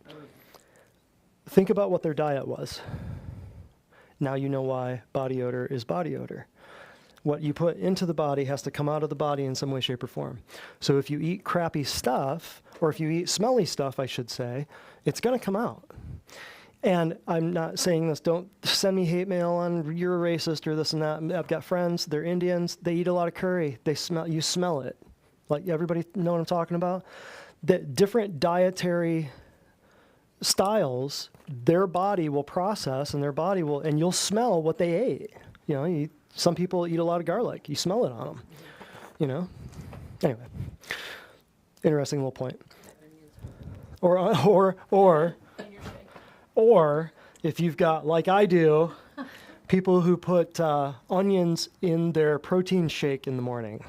Think about what their diet was. Now you know why body odor is body odor. What you put into the body has to come out of the body in some way, shape, or form. So if you eat crappy stuff, or if you eat smelly stuff, I should say, it's going to come out. And I'm not saying this, don't send me hate mail on you're a racist or this and that. I've got friends, they're Indians, they eat a lot of curry. You smell it. Like, everybody know what I'm talking about? The different dietary styles, their body will process, and and you'll smell what they ate. Some people eat a lot of garlic. You smell it on them, Anyway, interesting little point. Or if you've got, like I do, people who put onions in their protein shake in the morning.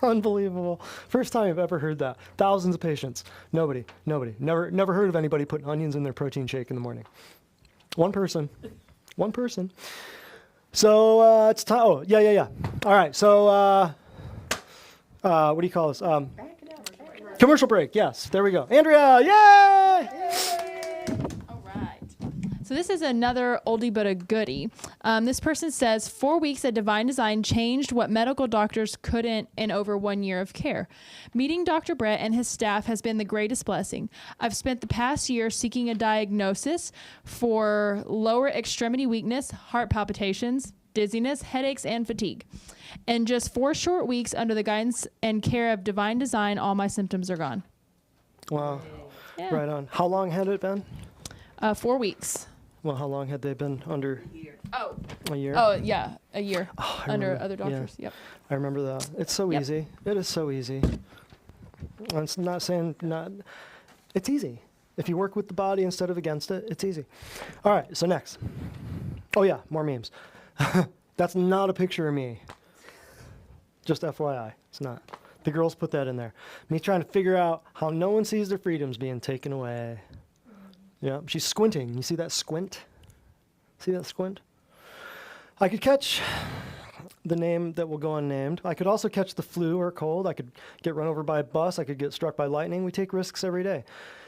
Unbelievable. First time I've ever heard that. Thousands of patients. Nobody. Never heard of anybody putting onions in their protein shake in the morning. One person. So it's time. Oh, yeah. All right. So what do you call this? Commercial break. Yes. There we go. Andrea, yay! All right. So this is another oldie but a goodie. This person says 4 weeks at Divine Design changed what medical doctors couldn't in over 1 year of care. Meeting Dr. Brett and his staff has been the greatest blessing. I've spent the past year seeking a diagnosis for lower extremity weakness, heart palpitations, dizziness, headaches, and fatigue. In just 4 short weeks under the guidance and care of Divine Design, all my symptoms are gone. Wow. Yeah. Right on. How long had it been? 4 weeks. Well, how long had they been under? Oh. A year? Oh, yeah, a year Oh, I under remember. other Yeah. doctors. Yep. I remember that. It's so Yep. easy. It is so easy. I'm not saying not. It's easy. If you work with the body instead of against it, it's easy. All right, so next. Oh yeah, more memes. That's not a picture of me. Just FYI, it's not. The girls put that in there. Me trying to figure out how no one sees their freedoms being taken away. Yeah, she's squinting. You see that squint? See that squint? I could catch the name that will go unnamed. I could also catch the flu or cold. I could get run over by a bus. I could get struck by lightning. We take risks every day.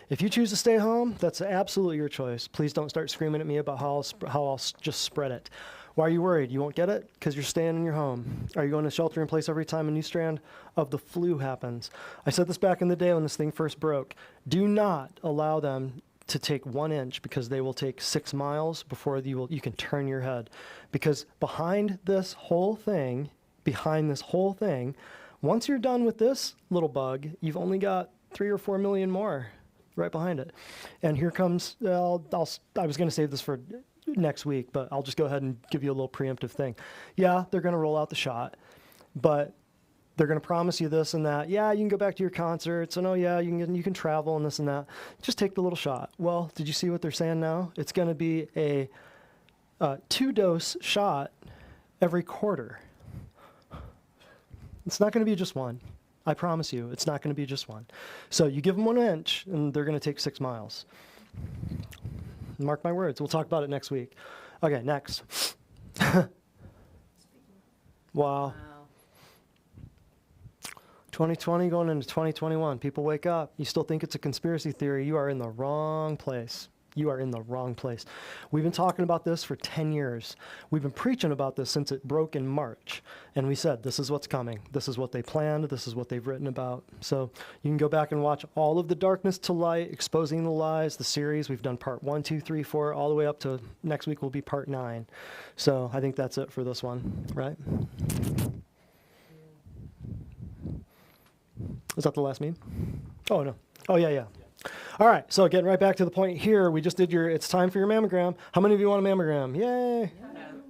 If you choose to stay home, that's absolutely your choice. Please don't start screaming at me about how I'll just spread it. Why are you worried? You won't get it? Because you're staying in your home. Are you going to shelter in place every time a new strand of the flu happens? I said this back in the day when this thing first broke. Do not allow them to take 1 inch because they will take 6 miles before you can turn your head. Because behind this whole thing, once you're done with this little bug, you've only got 3 or 4 million more right behind it. And here comes, I was going to save this for next week, but I'll just go ahead and give you a little preemptive thing. Yeah, they're going to roll out the shot, but they're going to promise you this and that. Yeah, you can go back to your concerts, and oh yeah, you can travel and this and that. Just take the little shot. Well, did you see what they're saying now? It's going to be a 2-dose shot every quarter. It's not going to be just one. I promise you, it's not going to be just one. So you give them 1 inch, and they're going to take 6 miles. Mark my words. We'll talk about it next week. Okay, next. Wow. 2020 going into 2021. People wake up. You still think it's a conspiracy theory. You are in the wrong place. You are in the wrong place. We've been talking about this for 10 years. We've been preaching about this since it broke in March. And we said, this is what's coming. This is what they planned. This is what they've written about. So you can go back and watch all of the Darkness to Light, Exposing the Lies, the series. We've done part 1, 2, 3, 4, all the way up to next week will be part 9. So I think that's it for this one, right? Is that the last meme? Oh, no. Oh, yeah. All right, so getting right back to the point here, we just did it's time for your mammogram. How many of you want a mammogram? Yay.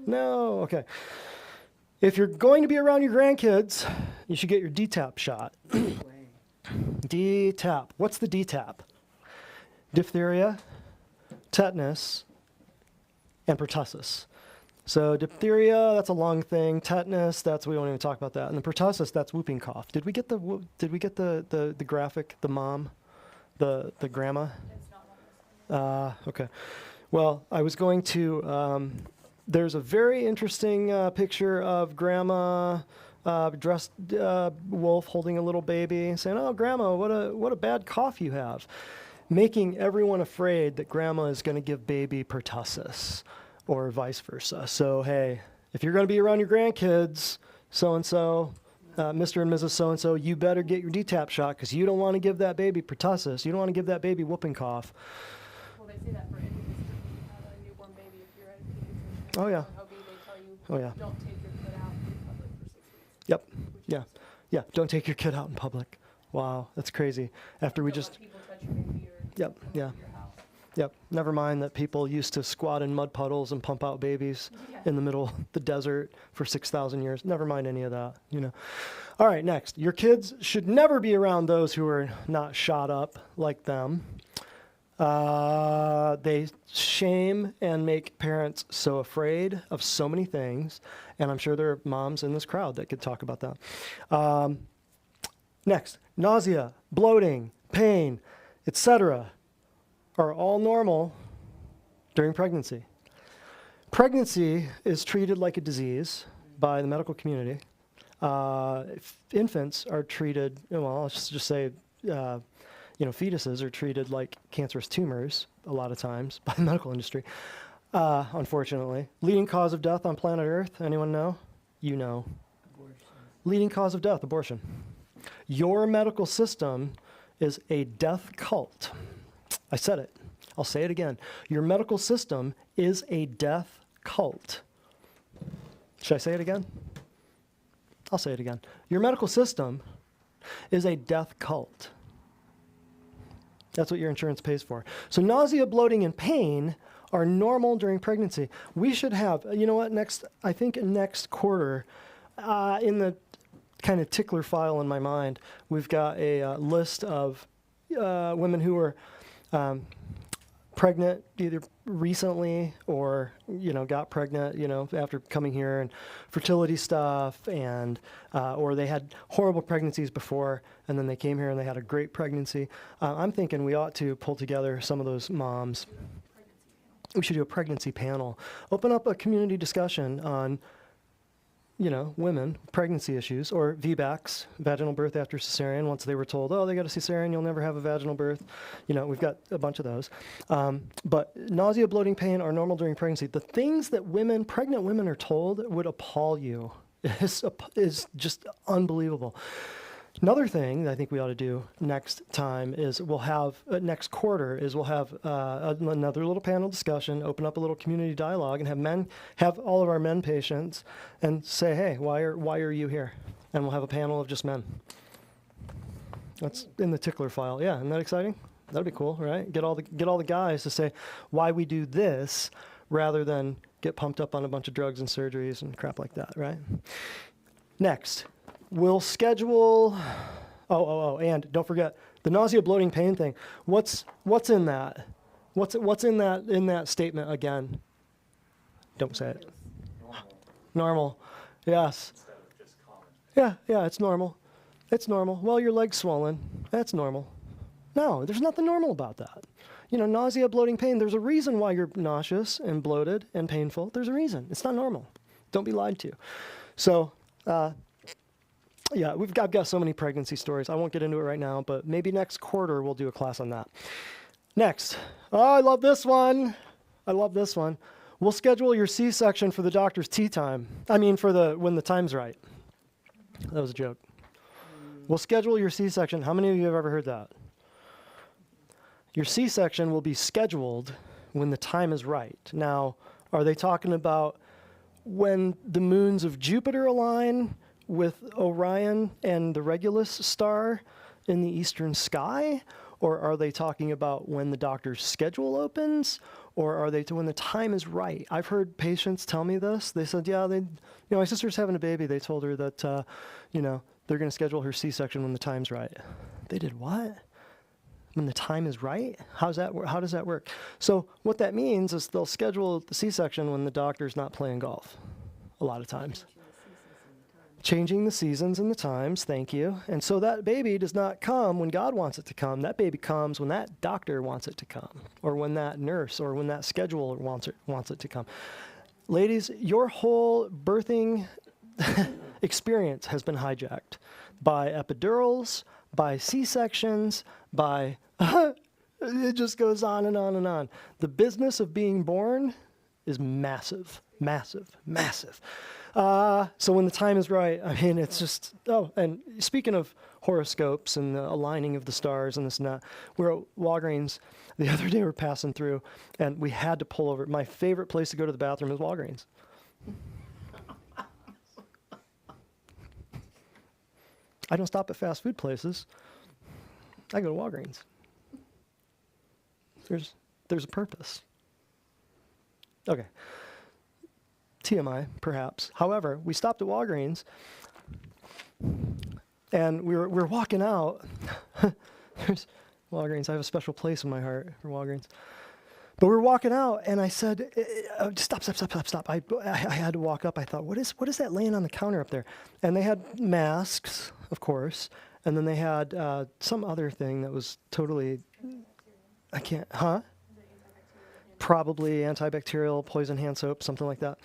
No. Okay. If you're going to be around your grandkids, you should get your DTaP shot. DTaP. What's the DTaP? Diphtheria, tetanus, and pertussis. So diphtheria, that's a lung thing. Tetanus, we won't even talk about that. And the pertussis, that's whooping cough. Did we get the graphic, the mom? The grandma? Okay. Well, I was going to, there's a very interesting picture of grandma dressed wolf holding a little baby saying, oh, grandma, what a bad cough you have. Making everyone afraid that grandma is going to give baby pertussis or vice versa. So, hey, if you're going to be around your grandkids, so-and-so, Mr. and Mrs. So-and-so, you better get your DTaP shot because you don't want to give that baby pertussis. You don't want to give that baby whooping cough. Well, they say that for infants, you have a newborn baby, if you're at a pediatrician, Oh, yeah. they tell you, Oh, yeah. don't take your kid out in public for 6 weeks. Yep. Yeah. Don't take your kid out in public. Wow, that's crazy. After we just... People touch your baby or Yep, go yeah. into your house. Yep. Never mind that people used to squat in mud puddles and pump out babies in the middle of the desert for 6,000 years. Never mind any of that, All right, next. Your kids should never be around those who are not shot up like them. They shame and make parents so afraid of so many things. And I'm sure there are moms in this crowd that could talk about that. Next, nausea, bloating, pain, etc. are all normal during pregnancy. Pregnancy is treated like a disease by the medical community. Infants are treated, well, let's just say, fetuses are treated like cancerous tumors a lot of times by the medical industry, unfortunately. Leading cause of death on planet Earth, anyone know? You know. Leading cause of death, abortion. Your medical system is a death cult. I said it. I'll say it again. Your medical system is a death cult. Should I say it again? I'll say it again. Your medical system is a death cult. That's what your insurance pays for. So nausea, bloating, and pain are normal during pregnancy. We should have, I think next quarter, in the kind of tickler file in my mind, we've got a list of women who were pregnant either recently or, got pregnant, after coming here, and fertility stuff, and or they had horrible pregnancies before, and then they came here and they had a great pregnancy. I'm thinking we ought to pull together some of those moms. We should do a pregnancy panel. Open up a community discussion on, women, pregnancy issues, or VBACs, vaginal birth after cesarean, once they were told, oh, they got a cesarean, you'll never have a vaginal birth. We've got a bunch of those. But nausea, bloating, pain are normal during pregnancy. The things that pregnant women are told would appall you. Is just unbelievable. Another thing that I think we ought to do next time is we'll have, next quarter, is we'll have another little panel discussion, open up a little community dialogue, and have all of our men patients and say, hey, why are you here? And we'll have a panel of just men. That's in the tickler file. Yeah, isn't that exciting? That'd be cool, right? Get all the guys to say why we do this rather than get pumped up on a bunch of drugs and surgeries and crap like that, right? Next. We'll schedule, and don't forget, the nausea, bloating, pain thing. What's in that? What's in that statement again? Don't say it. Normal. Yes. Instead of just common. Yeah, it's normal. It's normal. Well, your leg's swollen. That's normal. No, there's nothing normal about that. Nausea, bloating, pain, there's a reason why you're nauseous and bloated and painful. There's a reason. It's not normal. Don't be lied to. So, yeah, I've got so many pregnancy stories. I won't get into it right now, but maybe next quarter we'll do a class on that. Next. Oh, I love this one. We'll schedule your C-section for the doctor's tea time. When the time's right. That was a joke. We'll schedule your C-section. How many of you have ever heard that? Your C-section will be scheduled when the time is right. Now, are they talking about when the moons of Jupiter align with Orion and the Regulus star in the eastern sky? Or are they talking about when the doctor's schedule opens? Or are they when the time is right? I've heard patients tell me this. They said, yeah, my sister's having a baby. They told her that, they're going to schedule her C-section when the time's right. They did what? When the time is right? How does that work? So what that means is they'll schedule the C-section when the doctor's not playing golf, a lot of times. Changing the seasons and the times, thank you. And so that baby does not come when God wants it to come. That baby comes when that doctor wants it to come, or when that nurse or when that scheduler wants it to come. Ladies, your whole birthing experience has been hijacked by epidurals, by C-sections, by it just goes on and on and on. The business of being born is massive, massive, massive. So when the time is right, it's just, and speaking of horoscopes and the aligning of the stars and this and that, we're at Walgreens the other day, we're passing through, and we had to pull over. My favorite place to go to the bathroom is Walgreens. I don't stop at fast food places. I go to Walgreens. There's a purpose. Okay. TMI, perhaps. However, we stopped at Walgreens, and we were walking out. There's Walgreens. I have a special place in my heart for Walgreens. But we were walking out, and I said, stop. I had to walk up. I thought, what is that laying on the counter up there? And they had masks, of course, and then they had some other thing that was totally, probably antibacterial, poison hand soap, something like that.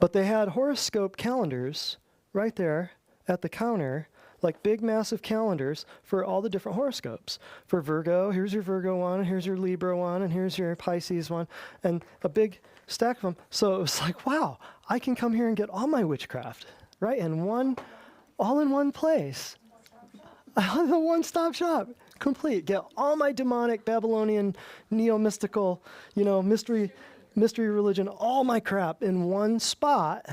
But they had horoscope calendars right there at the counter like big, massive calendars for all the different horoscopes. For Virgo, here's your Virgo one, and here's your Libra one, and here's your Pisces one, and a big stack of them. So it was like, wow, I can come here and get all my witchcraft, right? All in one place. The one-stop shop, complete. Get all my demonic, Babylonian, neo-mystical, mystery religion, all my crap in one spot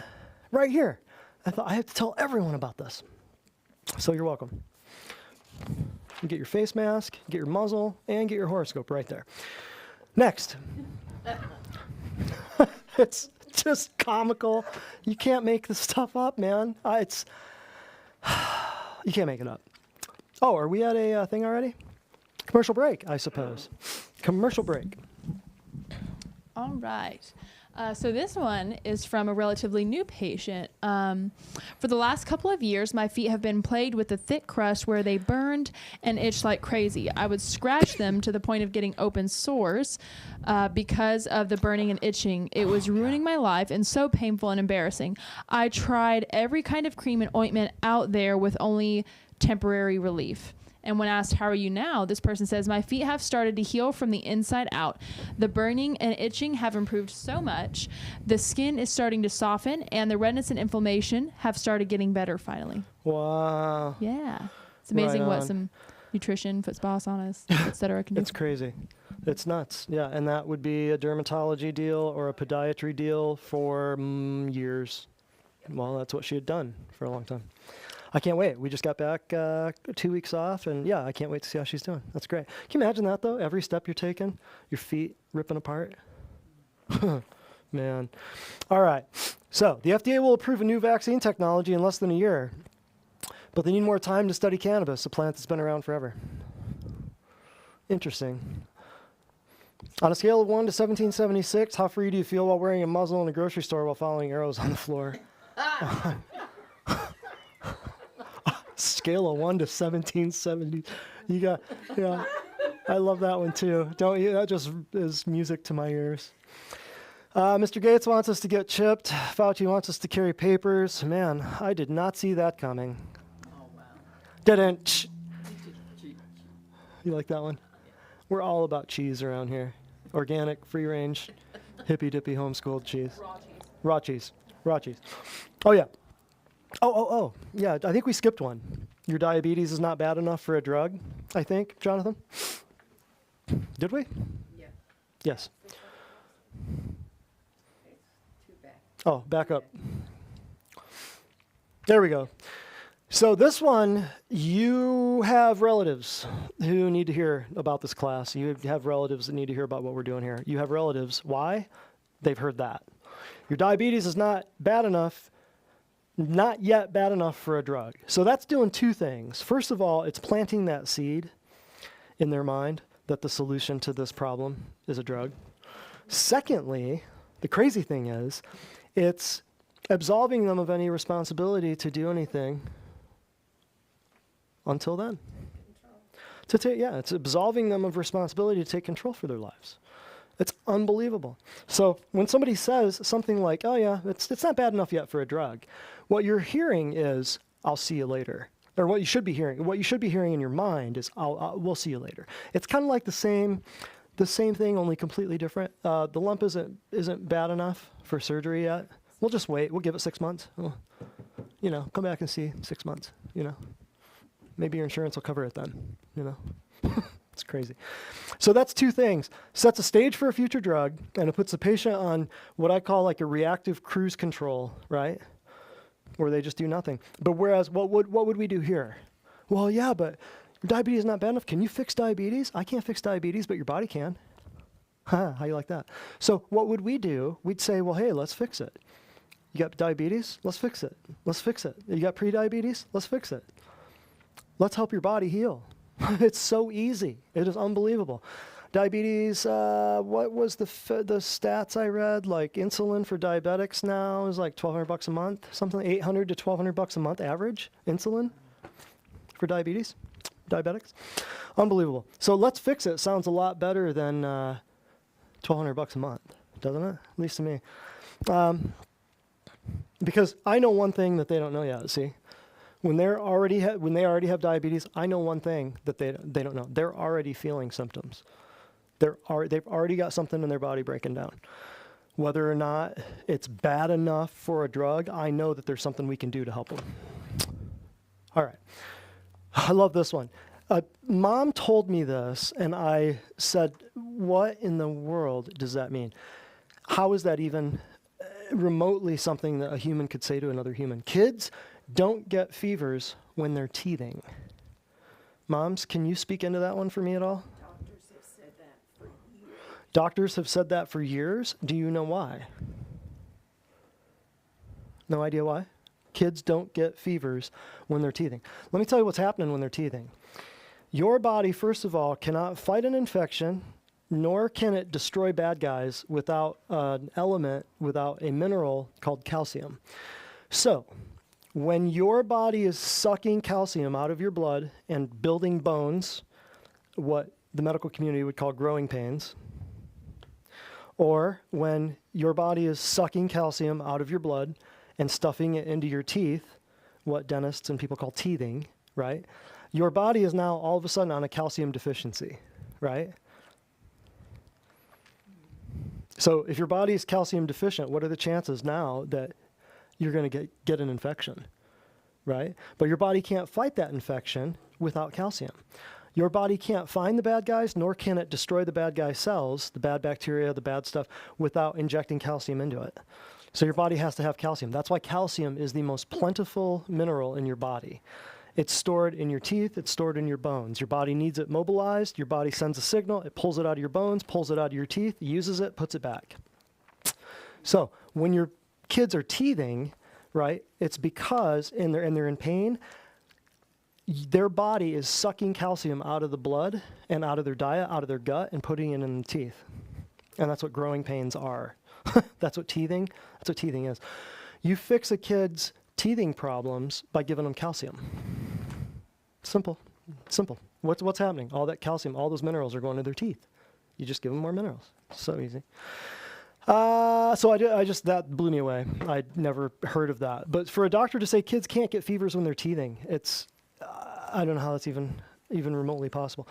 right here. I thought, I have to tell everyone about this. So you're welcome. You get your face mask, get your muzzle, and get your horoscope right there. Next. It's just comical. You can't make this stuff up, man. You can't make it up. Oh, are we at a thing already? Commercial break, I suppose. Commercial break. All right. So this one is from a relatively new patient. For the last couple of years, my feet have been plagued with a thick crust where they burned and itched like crazy. I would scratch them to the point of getting open sores because of the burning and itching. It was ruining my life and so painful and embarrassing. I tried every kind of cream and ointment out there with only temporary relief. And when asked, how are you now? This person says, my feet have started to heal from the inside out. The burning and itching have improved so much. The skin is starting to soften and the redness and inflammation have started getting better finally. Wow. Yeah. It's amazing Right what on. some nutrition, foot spa, saunas, etc. can do. It's crazy. It's nuts. Yeah, and that would be a dermatology deal or a podiatry deal for years. Well, that's what she had done for a long time. I can't wait. We just got back 2 weeks off, and yeah, I can't wait to see how she's doing. That's great. Can you imagine that, though? Every step you're taking, your feet ripping apart. Man. All right. So the FDA will approve a new vaccine technology in less than a year, but they need more time to study cannabis, a plant that's been around forever. Interesting. On a scale of 1 to 1776, how free do you feel while wearing a muzzle in a grocery store while following arrows on the floor? Scale of 1 to 1770. You got, yeah. I love that one too. Don't you? That just is music to my ears. Mr. Gates wants us to get chipped. Fauci wants us to carry papers. Man, I did not see that coming. Oh, wow. Didn't. You like that one? We're all about cheese around here. Organic, free range, hippy dippy homeschooled cheese. Raw cheese. Raw cheese. Oh yeah. Oh. Yeah, I think we skipped one. Your diabetes is not bad enough for a drug, I think, Jonathan? Did we? Yeah. Yes. Too bad. Oh, back up. There we go. So this one, you have relatives who need to hear about this class. You have relatives that need to hear about what we're doing here. You have relatives. Why? They've heard that. Your diabetes is not bad enough, not yet bad enough for a drug. So that's doing two things. First of all, it's planting that seed in their mind that the solution to this problem is a drug. Secondly, the crazy thing is, it's absolving them of any responsibility to do anything until then. It's absolving them of responsibility to take control for their lives. It's unbelievable. So when somebody says something like, oh yeah, it's not bad enough yet for a drug, what you're hearing is, I'll see you later. Or what you should be hearing in your mind is, we'll see you later. It's kind of like the same thing, only completely different. The lump isn't bad enough for surgery yet. We'll just wait. We'll give it 6 months. Come back and see 6 months, Maybe your insurance will cover it then, It's crazy. So that's two things. Sets a stage for a future drug, and it puts the patient on what I call like a reactive cruise control, right? Where they just do nothing. But whereas, what would we do here? Well, yeah, but your diabetes is not bad enough. Can you fix diabetes? I can't fix diabetes, but your body can. How you like that? So what would we do? We'd say, well, hey, let's fix it. You got diabetes? Let's fix it. Let's fix it. You got pre-diabetes? Let's fix it. Let's help your body heal. It's so easy. It is unbelievable. Diabetes, what was the stats I read? Like insulin for diabetics now is like $1,200 a month, something like $800 to $1,200 a month average insulin for diabetics. Unbelievable. So let's fix it. Sounds a lot better than $1,200 a month, doesn't it? At least to me. Because I know one thing that they don't know yet, see? When they already have diabetes, I know one thing that they don't know. They're already feeling symptoms. They've already got something in their body breaking down. Whether or not it's bad enough for a drug, I know that there's something we can do to help them. All right. I love this one. Mom told me this, and I said, what in the world does that mean? How is that even remotely something that a human could say to another human? Kids don't get fevers when they're teething. Moms, can you speak into that one for me at all? Doctors have said that for years. Doctors have said that for years. Do you know why? No idea why? Kids don't get fevers when they're teething. Let me tell you what's happening when they're teething. Your body, first of all, cannot fight an infection, nor can it destroy bad guys without an element, without a mineral called calcium. So, when your body is sucking calcium out of your blood and building bones, what the medical community would call growing pains, or when your body is sucking calcium out of your blood and stuffing it into your teeth, what dentists and people call teething, right? Your body is now all of a sudden on a calcium deficiency, right? So if your body is calcium deficient, what are the chances now that you're going to get an infection, right? But your body can't fight that infection without calcium. Your body can't find the bad guys, nor can it destroy the bad guy cells, the bad bacteria, the bad stuff, without injecting calcium into it. So your body has to have calcium. That's why calcium is the most plentiful mineral in your body. It's stored in your teeth. It's stored in your bones. Your body needs it mobilized. Your body sends a signal. It pulls it out of your bones, pulls it out of your teeth, uses it, puts it back. So when your kids are teething, right, it's because, and they're in pain, their body is sucking calcium out of the blood and out of their diet, out of their gut, and putting it in the teeth. And that's what growing pains are. That's what teething is. You fix a kid's teething problems by giving them calcium. Simple. What's happening? All that calcium, all those minerals are going to their teeth. You just give them more minerals. So easy. So I just, that blew me away. I'd never heard of that. But for a doctor to say kids can't get fevers when they're teething, it's, I don't know how that's even remotely possible.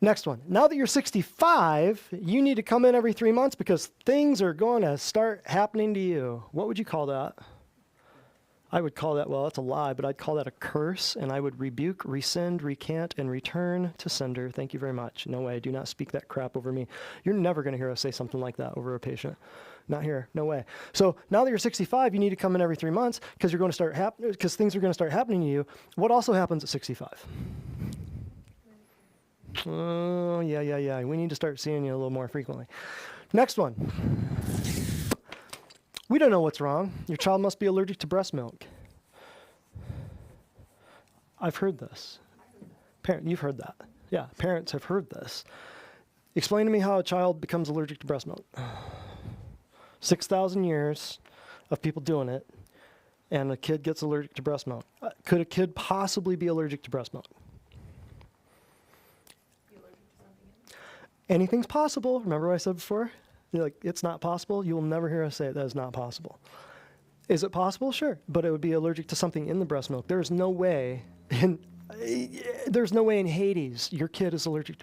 Next one. Now that you're 65, you need to come in every 3 months because things are going to start happening to you. What would you call that? I would call that, well, that's a lie, but I'd call that a curse, and I would rebuke, rescind, recant, and return to sender. Thank you very much. No way. Do not speak that crap over me. You're never going to hear us say something like that over a patient. Not here. No way. So now that you're 65, you need to come in every 3 months because because things are going to start happening to you. What also happens at 65? Oh, yeah. We need to start seeing you a little more frequently. Next one. We don't know what's wrong. Your child must be allergic to breast milk. I've heard this. You've heard that. Yeah, parents have heard this. Explain to me how a child becomes allergic to breast milk. 6,000 years of people doing it, and a kid gets allergic to breast milk. Could a kid possibly be allergic to breast milk? Anything's possible. Remember what I said before? You're like, it's not possible. You will never hear us say that is not possible. Is it possible? Sure. But it would be allergic to something in the breast milk. There's no way in Hades your kid is allergic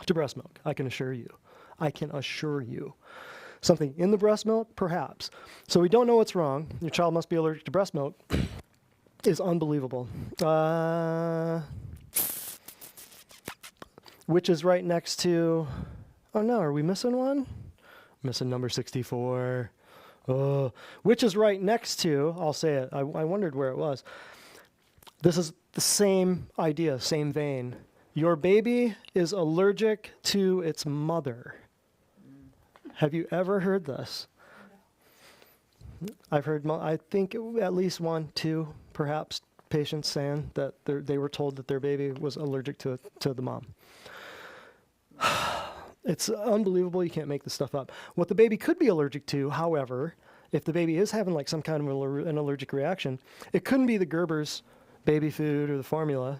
to breast milk. I can assure you. Something in the breast milk? Perhaps. So we don't know what's wrong. Your child must be allergic to breast milk. Is unbelievable. Which is right next to, oh no, are we missing one? Missing number 64. Oh, which is right next to, I'll say it, I wondered where it was. This is the same idea, same vein. Your baby is allergic to its mother. Have you ever heard this? I've heard, I think at least 1, 2, perhaps, patients saying that they were told that their baby was allergic to the mom. It's unbelievable. You can't make this stuff up. What the baby could be allergic to, however, if the baby is having like some kind of an allergic reaction, it couldn't be the Gerber's baby food or the formula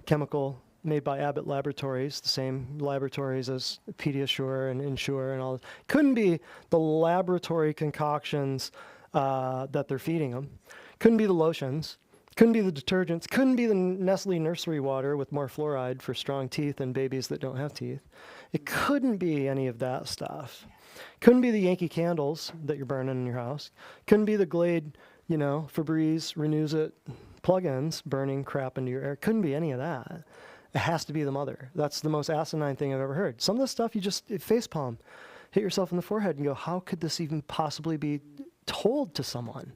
chemical made by Abbott Laboratories, the same laboratories as Pediasure and Ensure and all that. Couldn't be the laboratory concoctions that they're feeding them. Couldn't be the lotions. Couldn't be the detergents. Couldn't be the Nestle nursery water with more fluoride for strong teeth and babies that don't have teeth. It couldn't be any of that stuff. Couldn't be the Yankee candles that you're burning in your house. Couldn't be the Glade, Febreze, Renews It plugins burning crap into your air. Couldn't be any of that. It has to be the mother. That's the most asinine thing I've ever heard. Some of this stuff you just facepalm, hit yourself in the forehead and go, how could this even possibly be told to someone,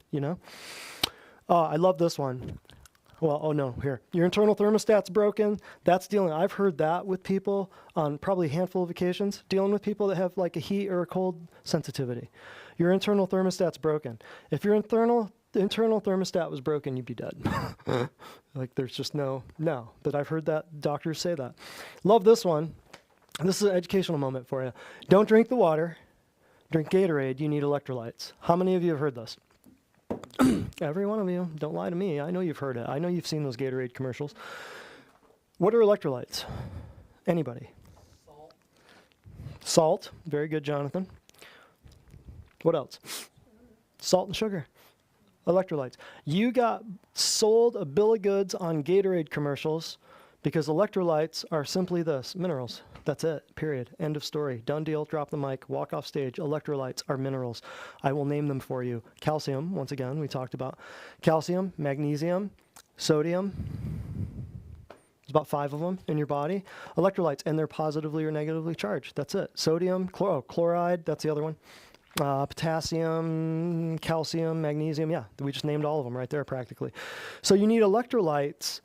I love this one. Well, oh no, here. Your internal thermostat's broken. That's I've heard that with people on probably a handful of occasions, dealing with people that have like a heat or a cold sensitivity. Your internal thermostat's broken. If your internal thermostat was broken, you'd be dead. Like there's just no. But I've heard that doctors say that. Love this one. This is an educational moment for you. Don't drink the water. Drink Gatorade. You need electrolytes. How many of you have heard this? Every one of you. Don't lie to me. I know you've heard it. I know you've seen those Gatorade commercials. What are electrolytes? Anybody? Salt. Very good, Jonathan. What else? Salt and sugar. Electrolytes. You got sold a bill of goods on Gatorade commercials because electrolytes are simply this, minerals. That's it, period. End of story. Done deal, drop the mic, walk off stage. Electrolytes are minerals. I will name them for you. Calcium, once again, we talked about. Calcium, magnesium, sodium. There's about 5 of them in your body. Electrolytes, and they're positively or negatively charged. That's it. Sodium, chloride, that's the other one. Potassium, calcium, magnesium. Yeah, we just named all of them right there practically. So you need electrolytes.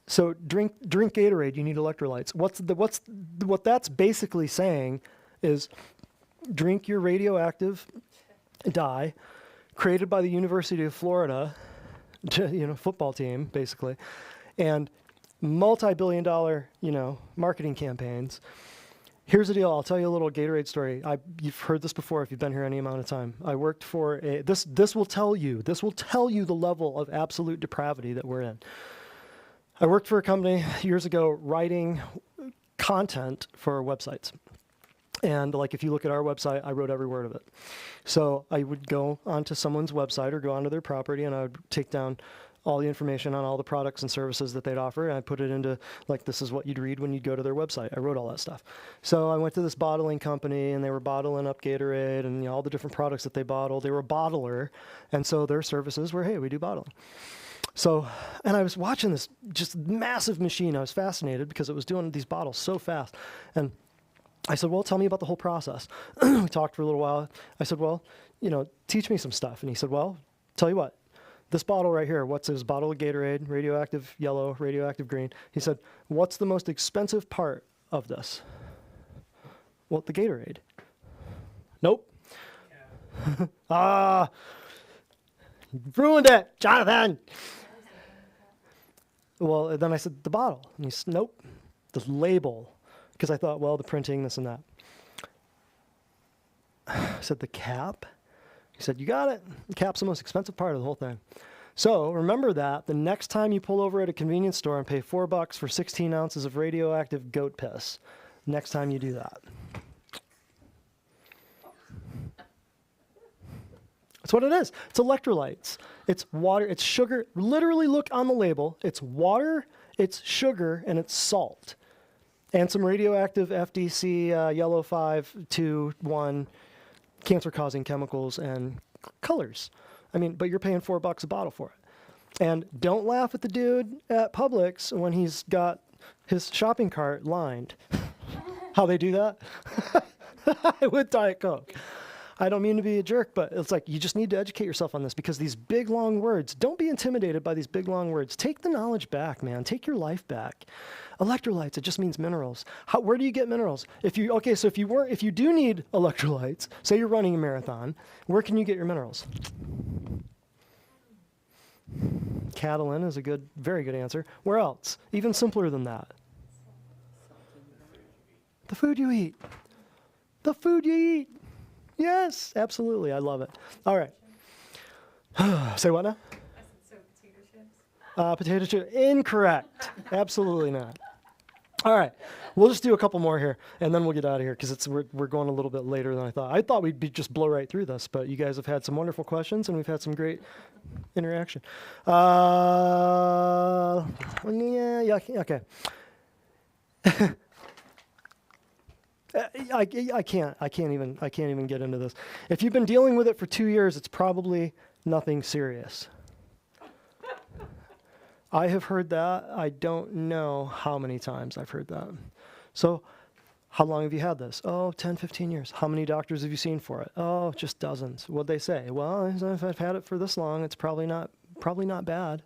So drink Gatorade, you need electrolytes. What that's basically saying is drink your radioactive dye created by the University of Florida, football team basically, and multi-billion-dollar, marketing campaigns. Here's the deal. I'll tell you a little Gatorade story. You've heard this before if you've been here any amount of time. I worked for this will tell you the level of absolute depravity that we're in. I worked for a company years ago writing content for websites. And like if you look at our website, I wrote every word of it. So I would go onto someone's website or go onto their property and I would take down all the information on all the products and services that they'd offer, and I put it into, like, this is what you'd read when you'd go to their website. I wrote all that stuff. So I went to this bottling company, and they were bottling up Gatorade and all the different products that they bottled. They were a bottler, and so their services were, hey, we do bottling. So, and I was watching this just massive machine. I was fascinated because it was doing these bottles so fast. And I said, well, tell me about the whole process. We talked for a little while. I said, well, teach me some stuff. And he said, well, tell you what. This bottle right here, what's this bottle of Gatorade, radioactive yellow, radioactive green? He said, what's the most expensive part of this? Well, the Gatorade. Nope. Yeah. You ruined it, Jonathan. Well, then I said, the bottle. And he said, nope, the label. Because I thought, well, the printing, this and that. I said, the cap? He said, you got it. The cap's the most expensive part of the whole thing. So remember that the next time you pull over at a convenience store and pay $4 for 16 ounces of radioactive goat piss, next time you do that. That's what it is. It's electrolytes. It's water. It's sugar. Literally look on the label. It's water, it's sugar, and it's salt. And some radioactive FDC yellow 521 cancer-causing chemicals and colors. But you're paying $4 a bottle for it. And don't laugh at the dude at Publix when he's got his shopping cart lined. How they do that? With Diet Coke. I don't mean to be a jerk, but it's like you just need to educate yourself on this because these big, long words, don't be intimidated by these big, long words. Take the knowledge back, man. Take your life back. Electrolytes, it just means minerals. Where do you get minerals? If you do need electrolytes, say you're running a marathon, where can you get your minerals? Catalin is a very good answer. Where else? Even simpler than that. The food you eat. The food you eat. Yes, absolutely. I love it. All right. Say what now? I said, so potato chips? Potato chip. Incorrect. Absolutely not. All right, we'll just do a couple more here, and then we'll get out of here because we're going a little bit later than I thought. I thought we'd just blow right through this, but you guys have had some wonderful questions, and we've had some great interaction. Yeah, okay. I can't even get into this. If you've been dealing with it for 2 years, it's probably nothing serious. I have heard that. I don't know how many times I've heard that. So how long have you had this? Oh, 10, 15 years. How many doctors have you seen for it? Oh, just dozens. What'd they say? Well, if I've had it for this long, it's probably not bad.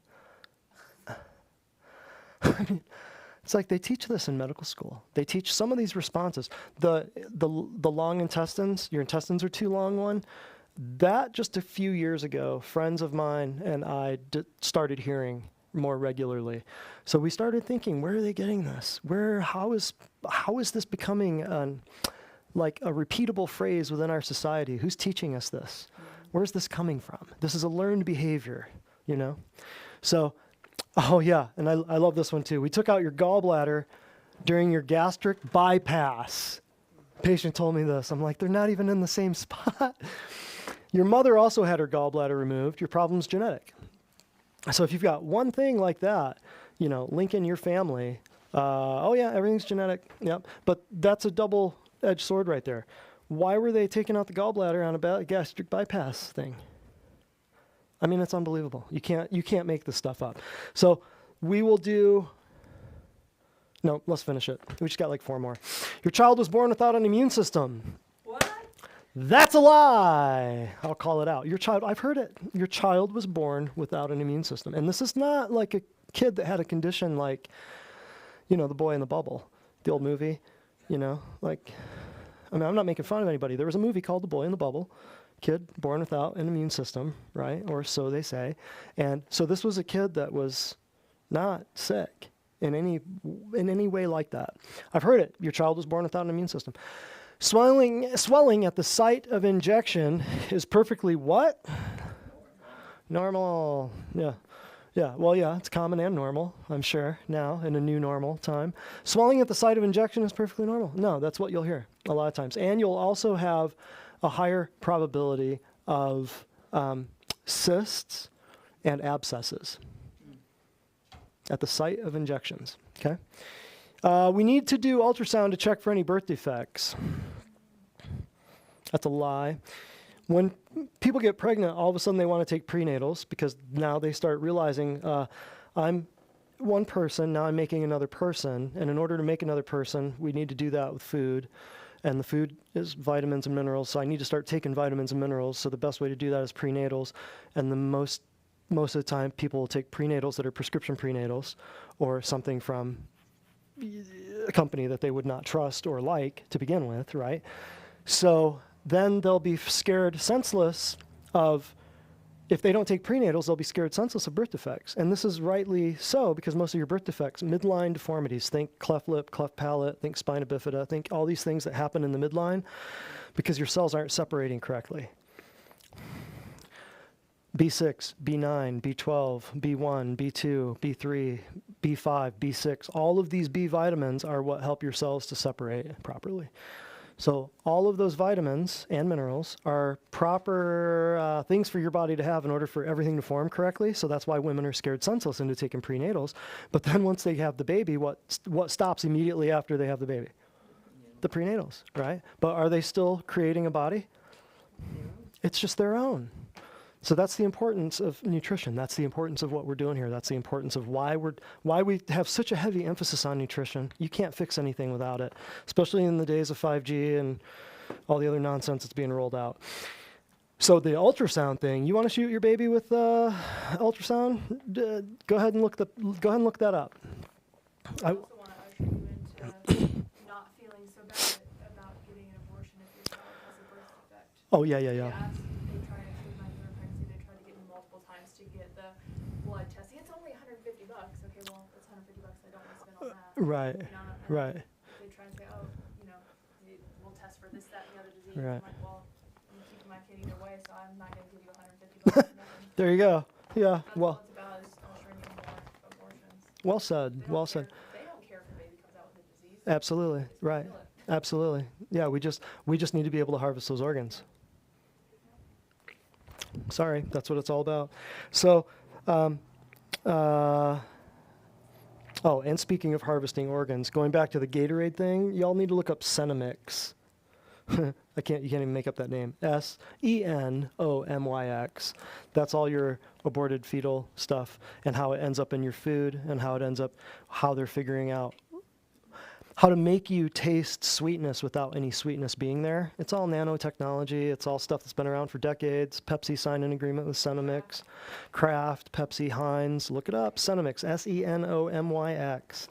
It's like they teach this in medical school. They teach some of these responses. The long intestines, your intestines are too long one, that just a few years ago, friends of mine and I started hearing more regularly. So we started thinking, where are they getting this? How is this becoming like a repeatable phrase within our society? Who's teaching us this? Where's this coming from? This is a learned behavior, you know? So, oh yeah, and I love this one too. We took out your gallbladder during your gastric bypass. Patient told me this. I'm like, they're not even in the same spot. Your mother also had her gallbladder removed. Your problem's genetic. So if you've got one thing like that, you know, link in your family, oh yeah, everything's genetic. Yep. But that's a double-edged sword right there. Why were they taking out the gallbladder on a gastric bypass thing? I mean, it's unbelievable. You can't make this stuff up. So we will do. No, let's finish it. We just got like 4 more. Your child was born without an immune system. What? That's a lie. I'll call it out. I've heard it. Your child was born without an immune system. And this is not like a kid that had a condition like, you know, The Boy in the Bubble, the old movie, you know, like, I mean, I'm not making fun of anybody. There was a movie called The Boy in the Bubble, kid born without an immune system, right? Or so they say. And so this was a kid that was not sick in any way like that. I've heard it. Your child was born without an immune system. Swelling at the site of injection is perfectly what? Normal. Yeah. Yeah. Well, yeah, it's common and normal, I'm sure, now in a new normal time. Swelling at the site of injection is perfectly normal. No, that's what you'll hear a lot of times. And you'll also have a higher probability of cysts and abscesses at the site of injections, okay? We need to do ultrasound to check for any birth defects. That's a lie. When people get pregnant, all of a sudden they want to take prenatals because now they start realizing I'm one person, now I'm making another person, and in order to make another person, we need to do that with food. And the food is vitamins and minerals, so I need to start taking vitamins and minerals. So the best way to do that is prenatals. And the most of the time, people will take prenatals that are prescription prenatals or something from a company that they would not trust or like to begin with, right? So then they'll be scared senseless of, if they don't take prenatals, they'll be scared senseless of birth defects. And this is rightly so, because most of your birth defects, midline deformities, think cleft lip, cleft palate, think spina bifida, think all these things that happen in the midline because your cells aren't separating correctly. B6, B9, B12, B1, B2, B3, B5, B6, all of these B vitamins are what help your cells to separate properly. So all of those vitamins and minerals are proper things for your body to have in order for everything to form correctly. So that's why women are scared senseless into taking prenatals. But then once they have the baby, what stops immediately after they have the baby? The prenatals, right? But are they still creating a body? It's just their own. So that's the importance of nutrition. That's the importance of what we're doing here. That's the importance of why we have such a heavy emphasis on nutrition. You can't fix anything without it, especially in the days of 5G and all the other nonsense that's being rolled out. So the ultrasound thing, you want to shoot your baby with ultrasound? Go ahead and look that up. I also want to usher you into not feeling so bad about getting an abortion if your child has a birth defect. Oh yeah. They try to treat my pregnancy. They try to get me multiple times to get the blood testing. It's only $150. Okay, well, it's $150. I don't want to spend on that. Right. Right. They try and say, oh, you know, we'll test for this, that, and the other disease. Right. I'm like, well, I'm keeping my kid either way, so I'm not going to give you $150 for nothing. There you go. Yeah. That's Well. all it's about, is ushering in more abortions. Well said. Well said. They don't care if the baby comes out with a Absolutely. Right. Absolutely. Yeah, we just need to be able to harvest those organs. Sorry, that's what it's all about. So, oh, and speaking of harvesting organs, going back to the Gatorade thing, y'all need to look up Cenomyx. You can't even make up that name. Senomyx. That's all your aborted fetal stuff and how it ends up in your food and how they're figuring out how to make you taste sweetness without any sweetness being there. It's all nanotechnology. It's all stuff that's been around for decades. Pepsi signed an agreement with Cenomyx. Kraft, Pepsi, Heinz. Look it up. Cenomyx. Senomyx.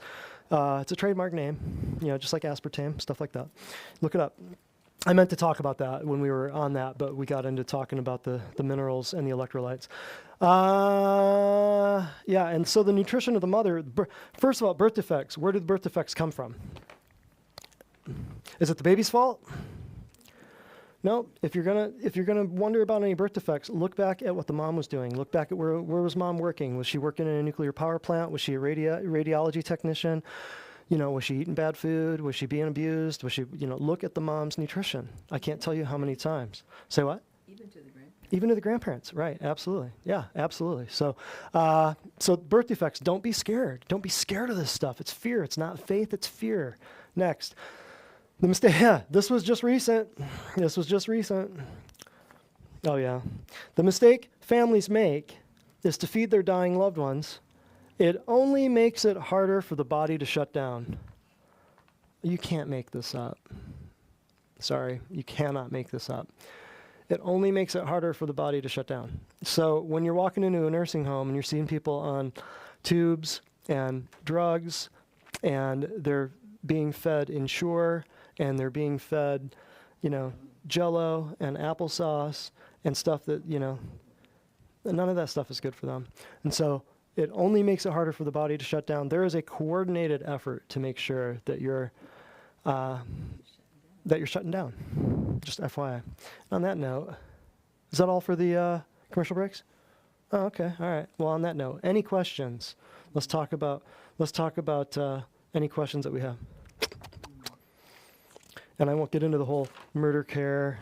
It's a trademark name, just like aspartame, stuff like that. Look it up. I meant to talk about that when we were on that, but we got into talking about the minerals and the electrolytes. Yeah, and so the nutrition of the mother, first of all, birth defects. Where did birth defects come from? Is it the baby's fault? No. If you're gonna wonder about any birth defects, look back at what the mom was doing. Look back at where was mom working? Was she working in a nuclear power plant? Was she a radiology technician? Was she eating bad food? Was she being abused? Was she, look at the mom's nutrition. I can't tell you how many times. Say what? Even to the grandparents. Even to the grandparents, right? Absolutely. Yeah, absolutely. So, so birth defects, don't be scared. Don't be scared of this stuff. It's fear. It's not faith. It's fear. Next. The mistake, this was just recent. Oh, yeah. The mistake families make is to feed their dying loved ones. It only makes it harder for the body to shut down. You can't make this up. Sorry, you cannot make this up. It only makes it harder for the body to shut down. So when you're walking into a nursing home and you're seeing people on tubes and drugs and they're being fed Ensure and they're being fed, Jell-O and applesauce and stuff that, none of that stuff is good for them. And so it only makes it harder for the body to shut down. There is a coordinated effort to make sure that you're shutting down. Just FYI. On that note, is that all for the commercial breaks? Oh, okay. All right. Well, on that note, any questions? Let's talk about any questions that we have. And I won't get into the whole murder care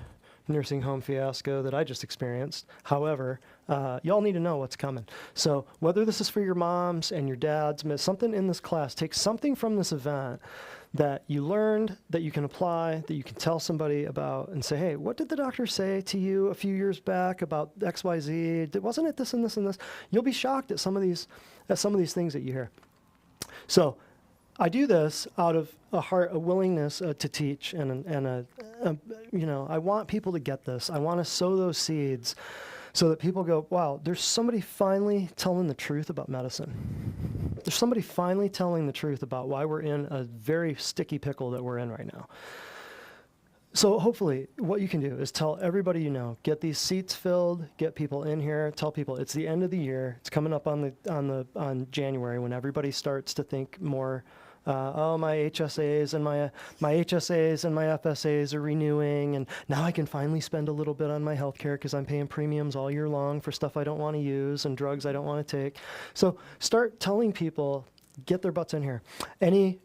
nursing home fiasco that I just experienced. However, y'all need to know what's coming. So whether this is for your moms and your dads, something in this class, take something from this event that you learned, that you can apply, that you can tell somebody about and say, hey, what did the doctor say to you a few years back about XYZ? Wasn't it this and this and this? You'll be shocked at some of these things that you hear. So I do this out of a heart, a willingness to teach, and I want people to get this. I want to sow those seeds so that people go, wow, there's somebody finally telling the truth about medicine. There's somebody finally telling the truth about why we're in a very sticky pickle that we're in right now. So hopefully what you can do is tell everybody get these seats filled, get people in here, tell people it's the end of the year. It's coming up on January when everybody starts to think more my HSAs and my FSAs are renewing, and now I can finally spend a little bit on my healthcare because I'm paying premiums all year long for stuff I don't want to use and drugs I don't want to take. So start telling people, get their butts in here. And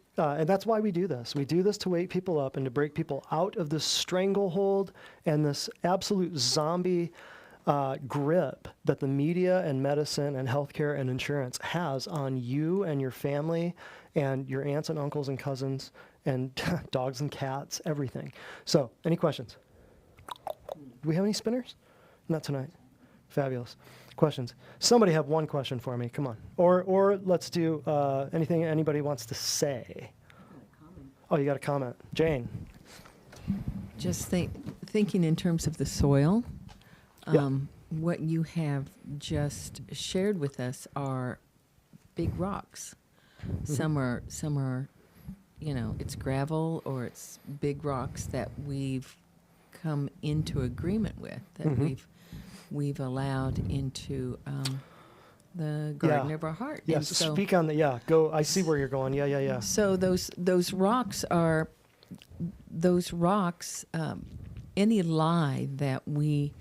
that's why we do this. We do this to wake people up and to break people out of this stranglehold and this absolute zombie grip that the media and medicine and healthcare and insurance has on you and your family and your aunts and uncles and cousins and dogs and cats, everything. So, any questions? Do we have any spinners? Not tonight. Fabulous. Questions? Somebody have one question for me. Come on. Or let's do anything anybody wants to say. Oh, you got a comment. Jane. Just thinking in terms of the soil. What you have just shared with us are big rocks. Mm-hmm. Some are, it's gravel or it's big rocks that we've come into agreement with, that mm-hmm. we've allowed into the garden of our heart. Yes, so, speak on the, go, I see where you're going. Yeah. So those rocks are, any lie that we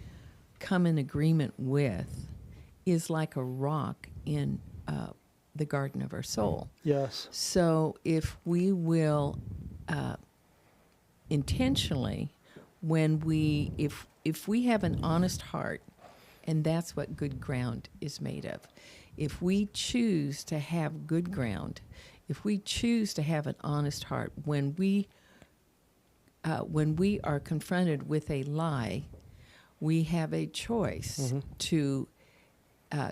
come in agreement with is like a rock in the garden of our soul. Yes. So if we will intentionally, if we have an honest heart, and that's what good ground is made of. If we choose to have good ground, if we choose to have an honest heart, when we are confronted with a lie, we have a choice to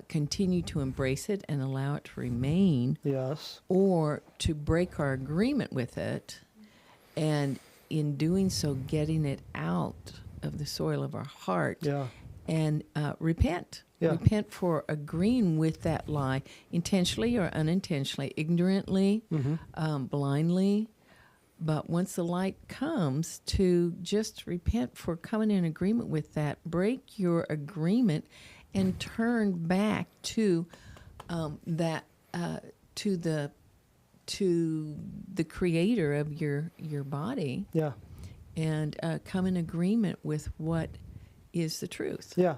continue to embrace it and allow it to remain, Yes. or to break our agreement with it, and in doing so, getting it out of the soil of our heart, Yeah. and repent. Yeah. Repent for agreeing with that lie, intentionally or unintentionally, ignorantly, blindly. But once the light comes, to just repent for coming in agreement with that, break your agreement, and turn back to to the creator of your body, Yeah. and come in agreement with what is the truth, Yeah.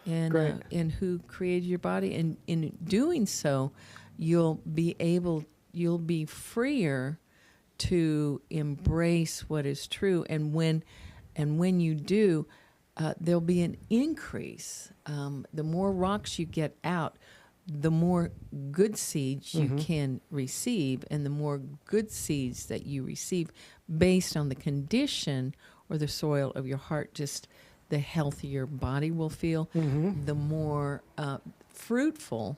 Great. and who created your body. And in doing so, you'll be freer to embrace what is true. And when you do, there'll be an increase. The more rocks you get out, the more good seeds you can receive, and the more good seeds that you receive based on the condition or the soil of your heart, just the healthier your body will feel, the more fruitful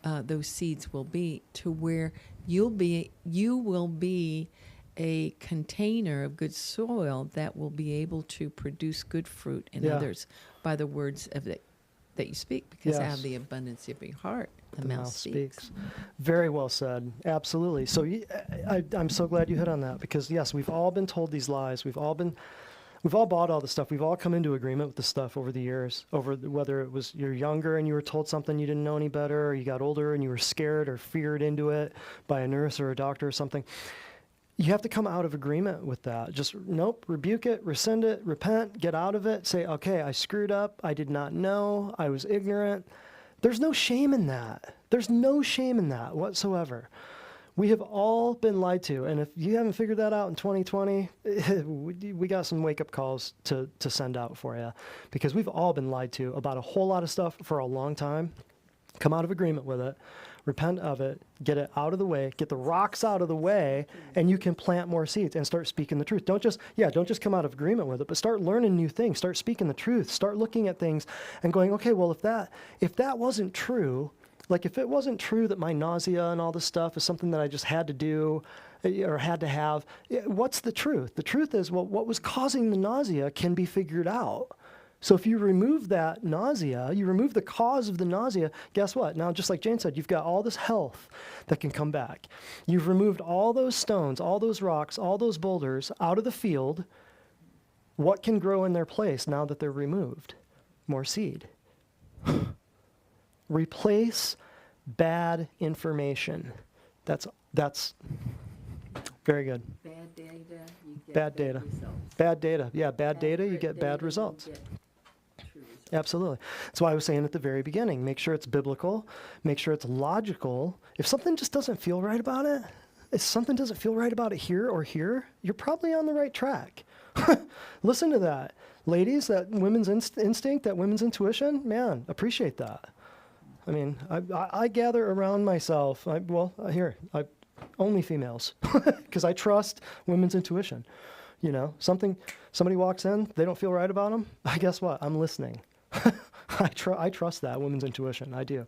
those seeds will be, to where you will be a container of good soil that will be able to produce good fruit in Yeah. others by the words that you speak, because out Yes. of the abundance of your heart, the The mouth speaks. Very well said. Absolutely. So I'm so glad you hit on that, because yes, we've all been told these lies. We've all bought all the stuff. We've all come into agreement with the stuff over the years, whether it was you're younger and you were told something you didn't know any better, or you got older and you were scared or feared into it by a nurse or a doctor or something. You have to come out of agreement with that. Just nope, rebuke it, rescind it, repent, get out of it, say, okay, I screwed up, I did not know, I was ignorant. There's no shame in that. There's no shame in that whatsoever. We have all been lied to, and if you haven't figured that out in 2020, we got some wake-up calls to send out for you, because we've all been lied to about a whole lot of stuff for a long time. Come out of agreement with it, repent of it, get it out of the way, get the rocks out of the way, and you can plant more seeds and start speaking the truth. Don't just come out of agreement with it, but start learning new things, start speaking the truth, start looking at things and going, okay, well, if that wasn't true, like if it wasn't true that my nausea and all this stuff is something that I just had to do or had to have, what's the truth? The truth is, well, what was causing the nausea can be figured out. So if you remove that nausea, you remove the cause of the nausea, guess what? Now, just like Jane said, you've got all this health that can come back. You've removed all those stones, all those rocks, all those boulders out of the field. What can grow in their place now that they're removed? More seed. Replace bad information. That's very good. Bad data, you get Bad data. results. Bad data. Yeah, bad data, you get bad results. Absolutely. That's why I was saying at the very beginning, make sure it's biblical, make sure it's logical. If something just doesn't feel right about it, if something doesn't feel right about it here or here, you're probably on the right track. Listen to that. Ladies, that women's instinct, that women's intuition, man, appreciate that. I mean, I gather around myself, only females, because I trust women's intuition. You know, somebody walks in, they don't feel right about them, guess what? I'm listening. I trust that women's intuition. I do.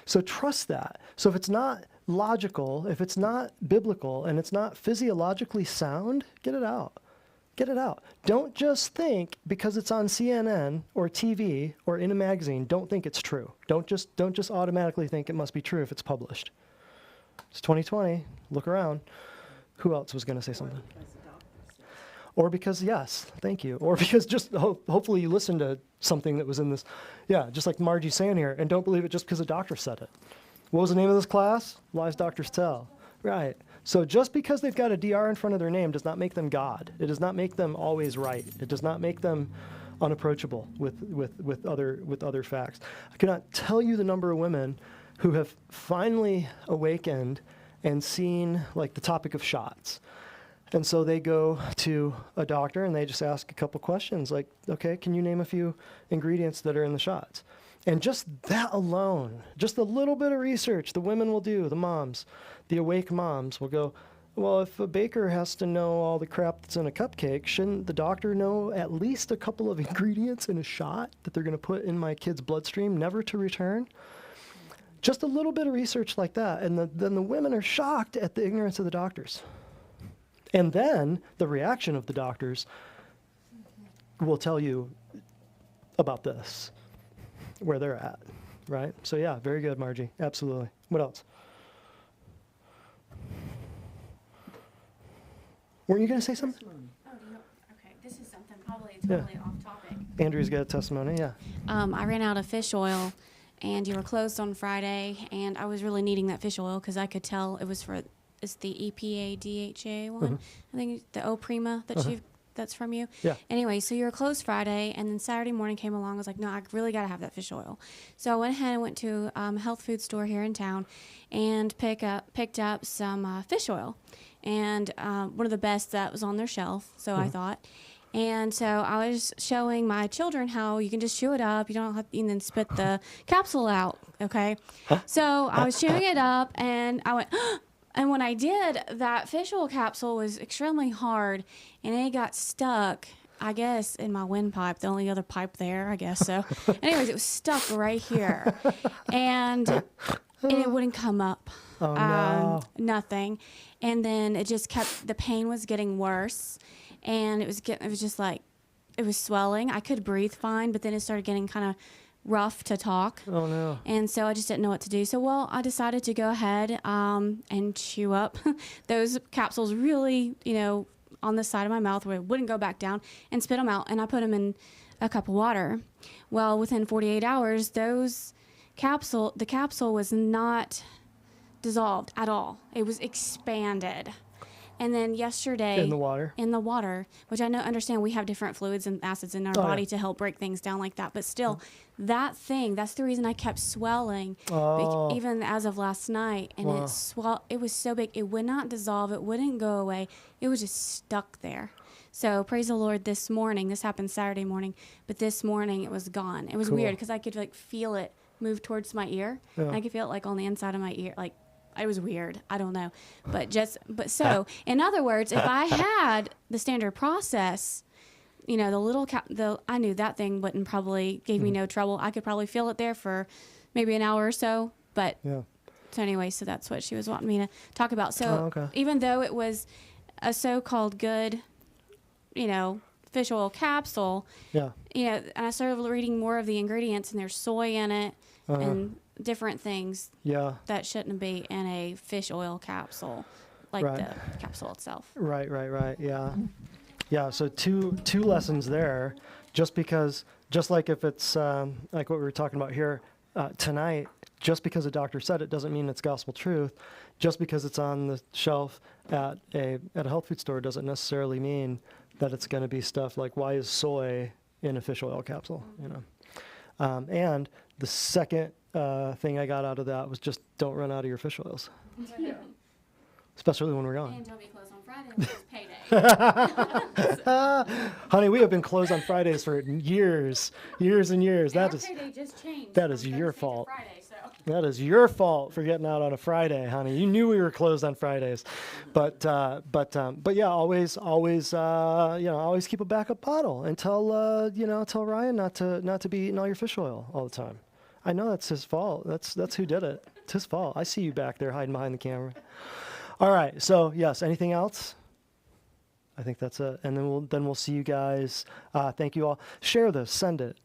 So trust that. So if it's not logical, if it's not biblical, and it's not physiologically sound, get it out. Get it out. Don't just think because it's on CNN or TV or in a magazine, don't think it's true. Don't just automatically think it must be true if it's published. It's 2020. Look around. Who else was going to say something? Or because, yes, thank you. Or because just hopefully you listened to something that was in this. Yeah, just like Margie's saying here, and don't believe it just because a doctor said it. What was the name of this class? Lies Doctors Tell. Right. So just because they've got a DR in front of their name does not make them God. It does not make them always right. It does not make them unapproachable with other facts. I cannot tell you the number of women who have finally awakened and seen like the topic of shots. And so they go to a doctor and they just ask a couple questions like, okay, can you name a few ingredients that are in the shots? And just that alone, just a little bit of research the women will do, the moms, the awake moms will go, well, if a baker has to know all the crap that's in a cupcake, shouldn't the doctor know at least a couple of ingredients in a shot that they're going to put in my kid's bloodstream, never to return? Just a little bit of research like that. And then the women are shocked at the ignorance of the doctors. And then the reaction of the doctors will tell you about this, where they're at, right? So yeah, very good, Margie. Absolutely. What else? Weren't you going to say something? Oh, no. Okay. This is something probably Yeah. totally off topic. Andrew's got a testimony, yeah. I ran out of fish oil, and you were closed on Friday, and I was really needing that fish oil because I could tell it's the EPA DHA one. I think the O Prima that's from you. Yeah. Anyway, so you were closed Friday, and then Saturday morning came along. I was like, no, I really got to have that fish oil. So I went ahead and went to a health food store here in town and picked up some fish oil. And one of the best that was on their shelf, so I thought. And so I was showing my children how you can just chew it up. You don't have to then spit the capsule out, okay? So I was chewing it up, and I went, and when I did, that fish oil capsule was extremely hard, and it got stuck, I guess, in my windpipe, the only other pipe there, I guess so. Anyways, it was stuck right here, and it wouldn't come up. Oh, no. Nothing. And then it just the pain was getting worse, and it was just like, it was swelling. I could breathe fine, but then it started getting kind of rough to talk. Oh, no. And so I just didn't know what to do. So, I decided to go ahead and chew up those capsules really, on the side of my mouth where it wouldn't go back down, and spit them out. And I put them in a cup of water. Well, within 48 hours, the capsule was not dissolved at all. It was expanded. And then yesterday In the water? which I understand we have different fluids and acids in our body to help break things down like that, but still that's the reason I kept swelling even as of last night. And it was so big, it would not dissolve, it wouldn't go away, it was just stuck there. So praise the Lord, this morning, this happened Saturday morning, but this morning it was gone. It was weird because I could feel it move towards my ear. Yeah. I could feel it on the inside of my ear, it was weird. I don't know. So in other words, if I had the standard process, the little I knew that thing wouldn't probably gave me no trouble. I could probably feel it there for maybe an hour or so. But so anyway, so that's what she was wanting me to talk about. So even though it was a so-called good, fish oil capsule, and I started reading more of the ingredients, and there's soy in it and different things that shouldn't be in a fish oil capsule, like the capsule itself. Right. Yeah, so two lessons there. Just like if it's like what we were talking about here tonight, just because a doctor said it doesn't mean it's gospel truth. Just because it's on the shelf at a health food store doesn't necessarily mean that it's going to be stuff like, why is soy in a fish oil capsule? And the second thing I got out of that was just don't run out of your fish oils, especially when we're gone. And don't be closed on Friday because it's payday. Honey, we have been closed on Fridays for years and years. Our payday just changed. That is from your Thursday to fault. Friday, so. That is your fault for getting out on a Friday, honey. You knew we were closed on Fridays, but yeah, always keep a backup bottle and tell Ryan not to be eating all your fish oil all the time. I know that's his fault. That's who did it. It's his fault. I see you back there hiding behind the camera. All right. So yes. Anything else? I think that's it. And then we'll see you guys. Thank you all. Share this. Send it.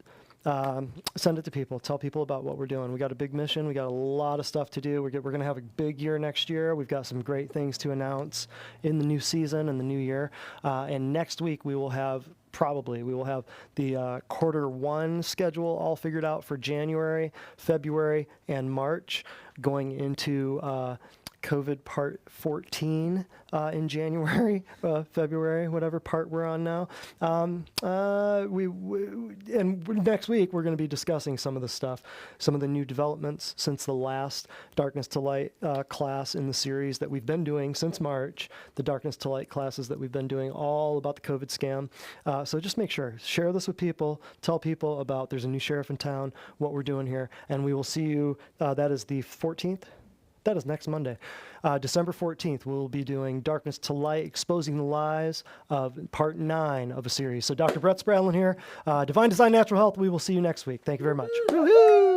Send it to people. Tell people about what we're doing. We got a big mission. We got a lot of stuff to do. We're going to have a big year next year. We've got some great things to announce in the new season and the new year. And next week we will have the quarter one schedule all figured out for January, February, and March, going into COVID part 14 in January, February, whatever part we're on now. And next week we're going to be discussing some of the stuff, some of the new developments since the last Darkness to Light class in the series that we've been doing since March, the Darkness to Light classes that we've been doing all about the COVID scam. So just make sure, share this with people, tell people about there's a new sheriff in town, what we're doing here, and we will see you, that is the 14th. That is next Monday. December 14th, we'll be doing Darkness to Light, Exposing the Lies of part 9 of a series. So Dr. Brett Spradlin here, Divine Design Natural Health. We will see you next week. Thank you very much. Woo-hoo!